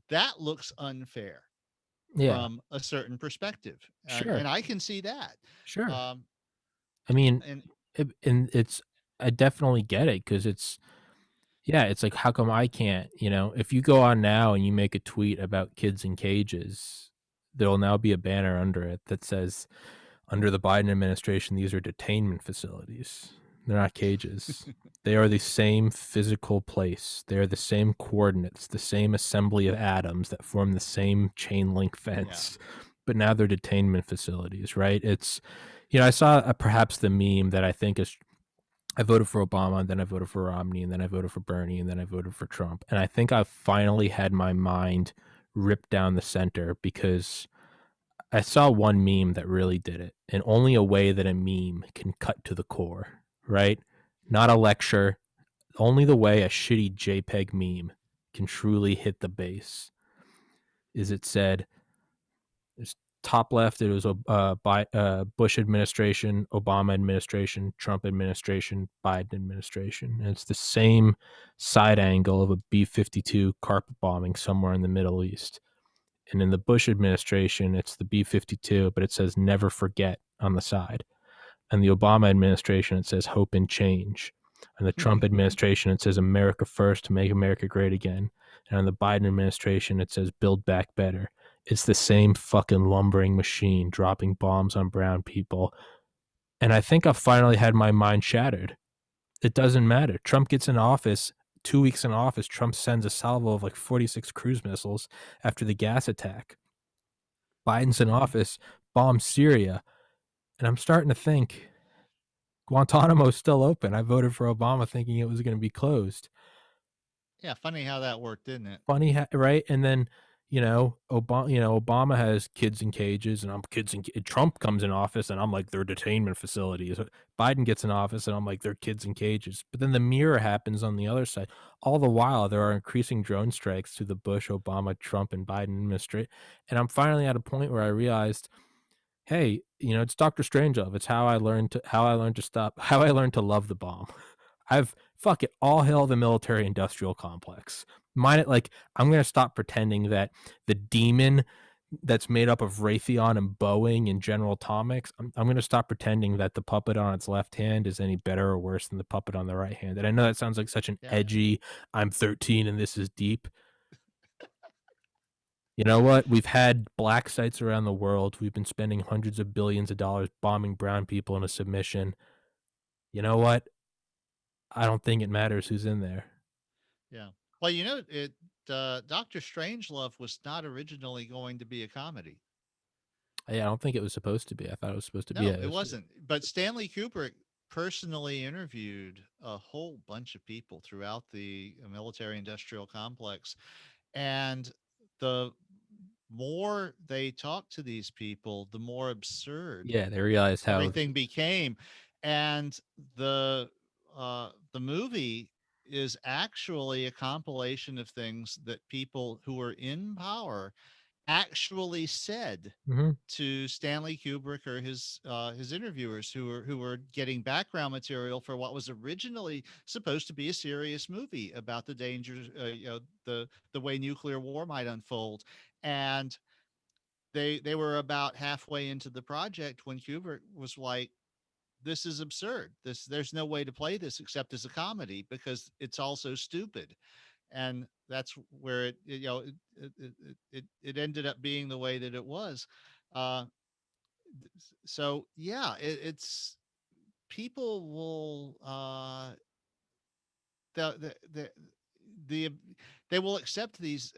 that looks unfair yeah. from a certain perspective. Sure, And I can see that. sure. Um, I mean, and and it's I definitely get it because yeah, it's like, how come I can't? If you go on now and you make a tweet about kids in cages, there'll now be a banner under it that says, "Under the Biden administration, these are detainment facilities. They're not cages. They are the same physical place. They are the same coordinates, the same assembly of atoms that form the same chain link yeah. fence, but now they're detainment facilities," right? I saw perhaps the meme that I think is I voted for Obama, and then I voted for Romney, and then I voted for Bernie, and then I voted for Trump. And I think I finally had my mind ripped down the center because I saw one meme that really did it, and only a way that a meme can cut to the core, right? Not a lecture, only the way a shitty JPEG meme can truly hit the base is it said, there's top left, it was Bush administration, Obama administration, Trump administration, Biden administration. And it's the same side angle of a B-52 carpet bombing somewhere in the Middle East. And in the Bush administration, it's the B-52, but it says never forget on the side. And the Obama administration, it says hope and change. And the Trump administration, it says America first to make America great again. And on the Biden administration, it says build back better. It's the same fucking lumbering machine dropping bombs on brown people. And I think I finally had my mind shattered. It doesn't matter. Trump gets in office. 2 weeks in office, Trump sends a salvo of like 46 cruise missiles after the gas attack. Biden's in office, bombs Syria. And I'm starting to think Guantanamo's still open. I voted for Obama thinking it was going to be closed. Yeah, funny how that worked, didn't it? Funny, right? And then Obama has kids in cages, and I'm kids in. Trump comes in office, and I'm like they're detainment facilities. Biden gets in office, and I'm like they're kids in cages. But then the mirror happens on the other side. All the while, there are increasing drone strikes to the Bush, Obama, Trump, and Biden administration. And I'm finally at a point where I realized, hey, it's Dr. Strangelove. It's how I learned to stop, how I learned to love the bomb. Fuck it, all hail the military industrial complex. I'm gonna stop pretending that the demon that's made up of Raytheon and Boeing and General Atomics, I'm gonna stop pretending that the puppet on its left hand is any better or worse than the puppet on the right hand. And I know that sounds like such an Yeah. edgy, I'm 13 and this is deep. You know what? We've had black sites around the world. We've been spending hundreds of billions of dollars bombing brown people into submission. You know what? I don't think it matters who's in there. Yeah. Well, Doctor Strangelove was not originally going to be a comedy. Yeah, I don't think it was supposed to be. I thought it was supposed to be No, it wasn't. But Stanley Kubrick personally interviewed a whole bunch of people throughout the military industrial complex. And the more they talked to these people, the more absurd yeah, they realized how. everything became. And the movie is actually a compilation of things that people who were in power actually said Mhm. to Stanley Kubrick or his interviewers who were getting background material for what was originally supposed to be a serious movie about the dangers, the way nuclear war might unfold. And they were about halfway into the project when Kubrick was like, this is absurd. There's no way to play this except as a comedy because it's all so stupid. And that's where it ended up being the way that it was. Uh, so yeah, it's people will the the they will accept these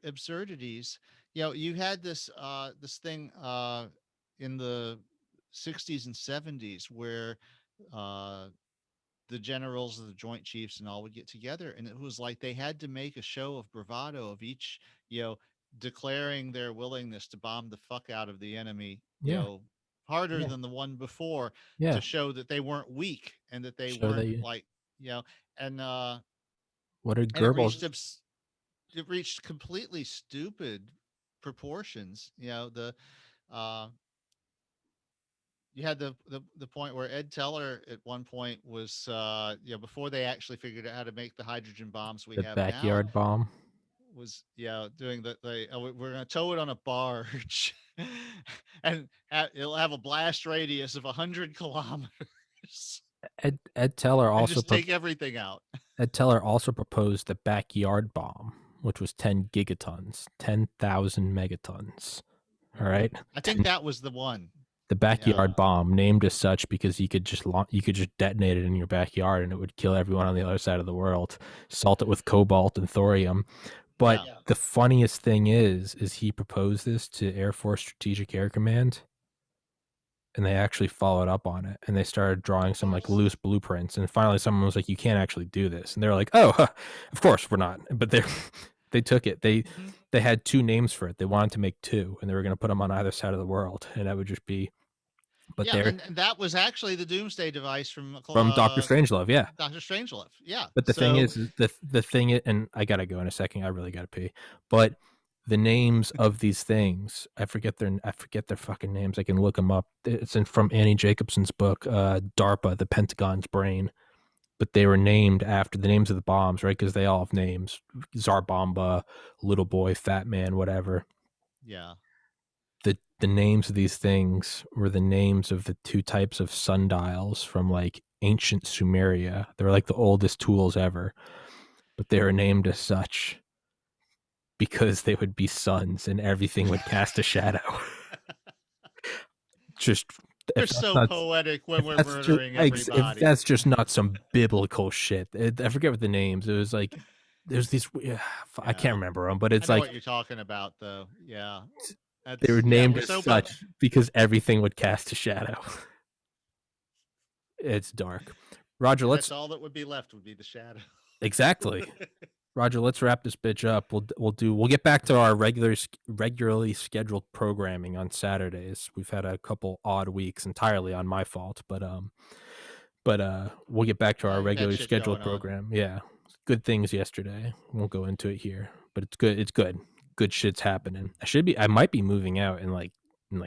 absurdities. You had this thing in the 60s and 70s where uh, the generals of the Joint Chiefs and all would get together, and it was like they had to make a show of bravado of each, you know, declaring their willingness to bomb the fuck out of the enemy, Yeah. harder Yeah. than the one before, Yeah. to show that they weren't weak and that they Show that weren't you. like, and What did and Goebbels? it reached completely stupid proportions. Uh you had the point where Ed Teller at one point was, before they actually figured out how to make the hydrogen bombs we The have now, backyard bomb. was doing we're going to tow it on a barge and it'll have a blast radius of 100 kilometers Ed Teller and also just take everything out. Ed Teller also proposed the backyard bomb, which was 10 gigatons, 10,000 megatons. All right, I think 10, that was the one. the Yeah, backyard bomb, named as such because you could just detonate it in your backyard and it would kill everyone on the other side of the world. Salt it with cobalt and thorium. But yeah, the funniest thing is he proposed this to Air Force Strategic Air Command, and they actually followed up on it, and they started drawing of some like course. loose blueprints, and finally someone was like, you can't actually do this, and they're like, oh, of course we're not. But they took it. Mhm. They had two names for it. They wanted to make two, and they were going to put them on either side of the world, and that would just be. But Yeah, they're and that was actually the doomsday device from from Dr. Strangelove. Yeah. Dr. Strangelove. Yeah. But the thing So is the thing, and I gotta go in a second. I really gotta pee. But the names of these things, I forget their fucking names. I can look them up. It's from Annie Jacobson's book, DARPA, the Pentagon's Brain. But they were named after the names of the bombs, right? Because they all have names: Zarbomba, Little Boy, Fat Man, whatever. yeah. The names of these things were the names of the two types of sundials from like ancient Sumeria. They were like the oldest tools ever, but they were named as such because they would be suns and everything would cast a shadow. Just We're if that's so not poetic when if we're that's just murdering if everybody. that's just not some biblical shit. I forget what the names. It was like there's these. I can't Yeah. remember them, but I it's know like what you're talking about though. Yeah. they were Yeah, named we're as so such because everything would cast a shadow. It's dark. Roger, and that's let's all that would be left would be the shadow. exactly. Roger, let's wrap this bitch up. We'll get back to our regularly scheduled programming on Saturdays. We've had a couple odd weeks entirely on my fault, but we'll get back to our You've had regularly shit scheduled going on. program. Yeah, good things yesterday. Won't go into it here, but it's good. It's good. Good shit's happening. I might be moving out in like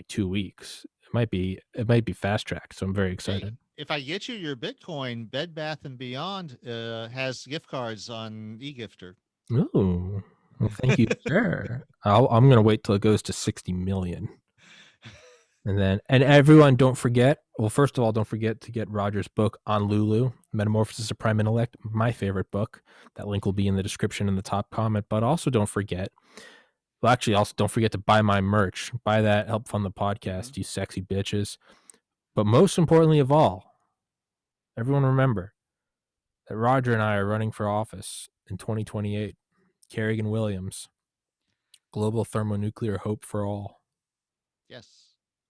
2 weeks. It might be fast tracked. So I'm very Hey, excited. if I get you your Bitcoin, Bed Bath and Beyond has gift cards on eGifter. Ooh, well, thank you, sir. I'm gonna wait till it goes to 60 million. And everyone, don't forget. Well, first of all, don't forget to get Roger's book on Lulu, Metamorphosis of Prime Intellect, my favorite book. That link will be in the description in the top comment. But also don't forget. Well, actually, also don't forget to buy my merch. Buy that, help fund the Mhm. podcast, you sexy bitches. But most importantly of all, everyone remember that Roger and I are running for office in 2028. Kerrigan Williams, global thermonuclear hope for all. Yes.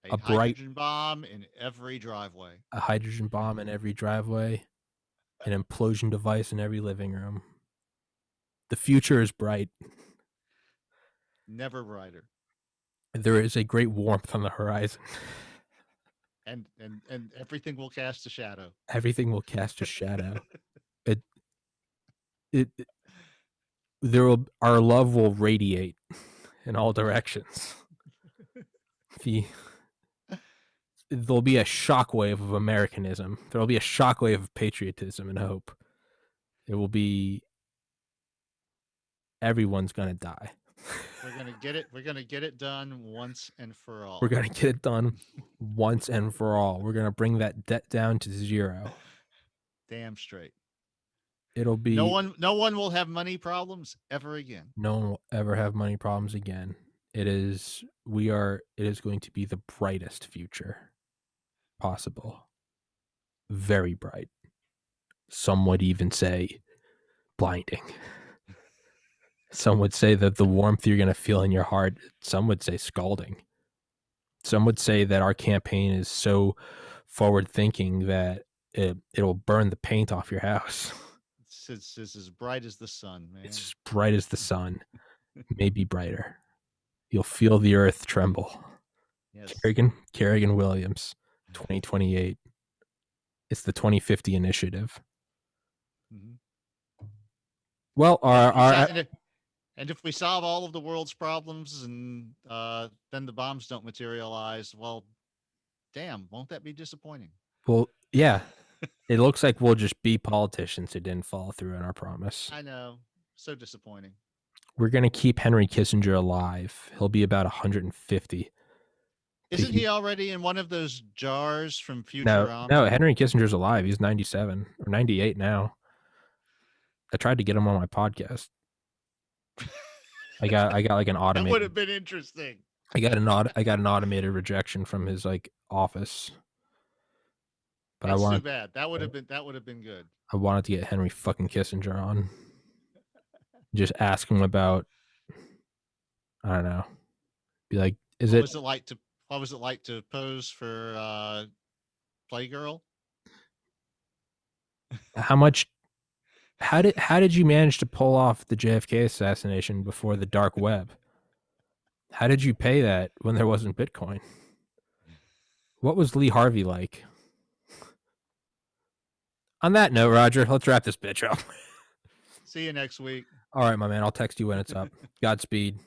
A A bright hydrogen bomb in every driveway. a hydrogen bomb in every driveway, an implosion device in every living room. The future is bright. Never brighter. There is a great warmth on the horizon. And everything will cast a shadow. Everything will cast a shadow. It, it our love will radiate in all directions. There'll be a shockwave of Americanism. There'll be a shockwave of patriotism and hope. It will be everyone's gonna die. We're gonna get it. We're gonna get it done once and for all. We're gonna get it done once and for all. We're gonna bring that debt down to zero. Damn straight. It'll be No one will have money problems ever again. no one will ever have money problems again. It is going to be the brightest future possible. Very bright. Some would even say blinding. Some would say that the warmth you're going to feel in your heart, some would say scalding. Some would say that our campaign is so forward thinking that it'll burn the paint off your house. It's as bright as the sun, man. It's as bright as the sun, maybe brighter. You'll feel the earth tremble. Yes. Kerrigan Williams, 2028. It's the 2050 initiative. Mhm. Well, And if we solve all of the world's problems and then the bombs don't materialize, well, damn, won't that be disappointing? well, yeah, it looks like we'll just be politicians who didn't follow through on our promise. I know. So disappointing. We're going to keep Henry Kissinger alive. He'll be about 150. Isn't he already in one of those jars from No, Futurama? Henry Kissinger's alive. He's 97 or 98 now. I tried to get him on my podcast. I got like an That automated. would have been interesting. I got an automated rejection from his like office. But That's too bad. That would have been good. I wanted to get Henry fucking Kissinger on. Just ask him about, I don't know. Be like, What was it like to pose for Playgirl? How did you manage to pull off the JFK assassination before the dark web? How did you pay that when there wasn't Bitcoin? What was Lee Harvey like? On that note, Roger, let's wrap this bitch up. See you next week. All right, my man. I'll text you when it's up. Godspeed.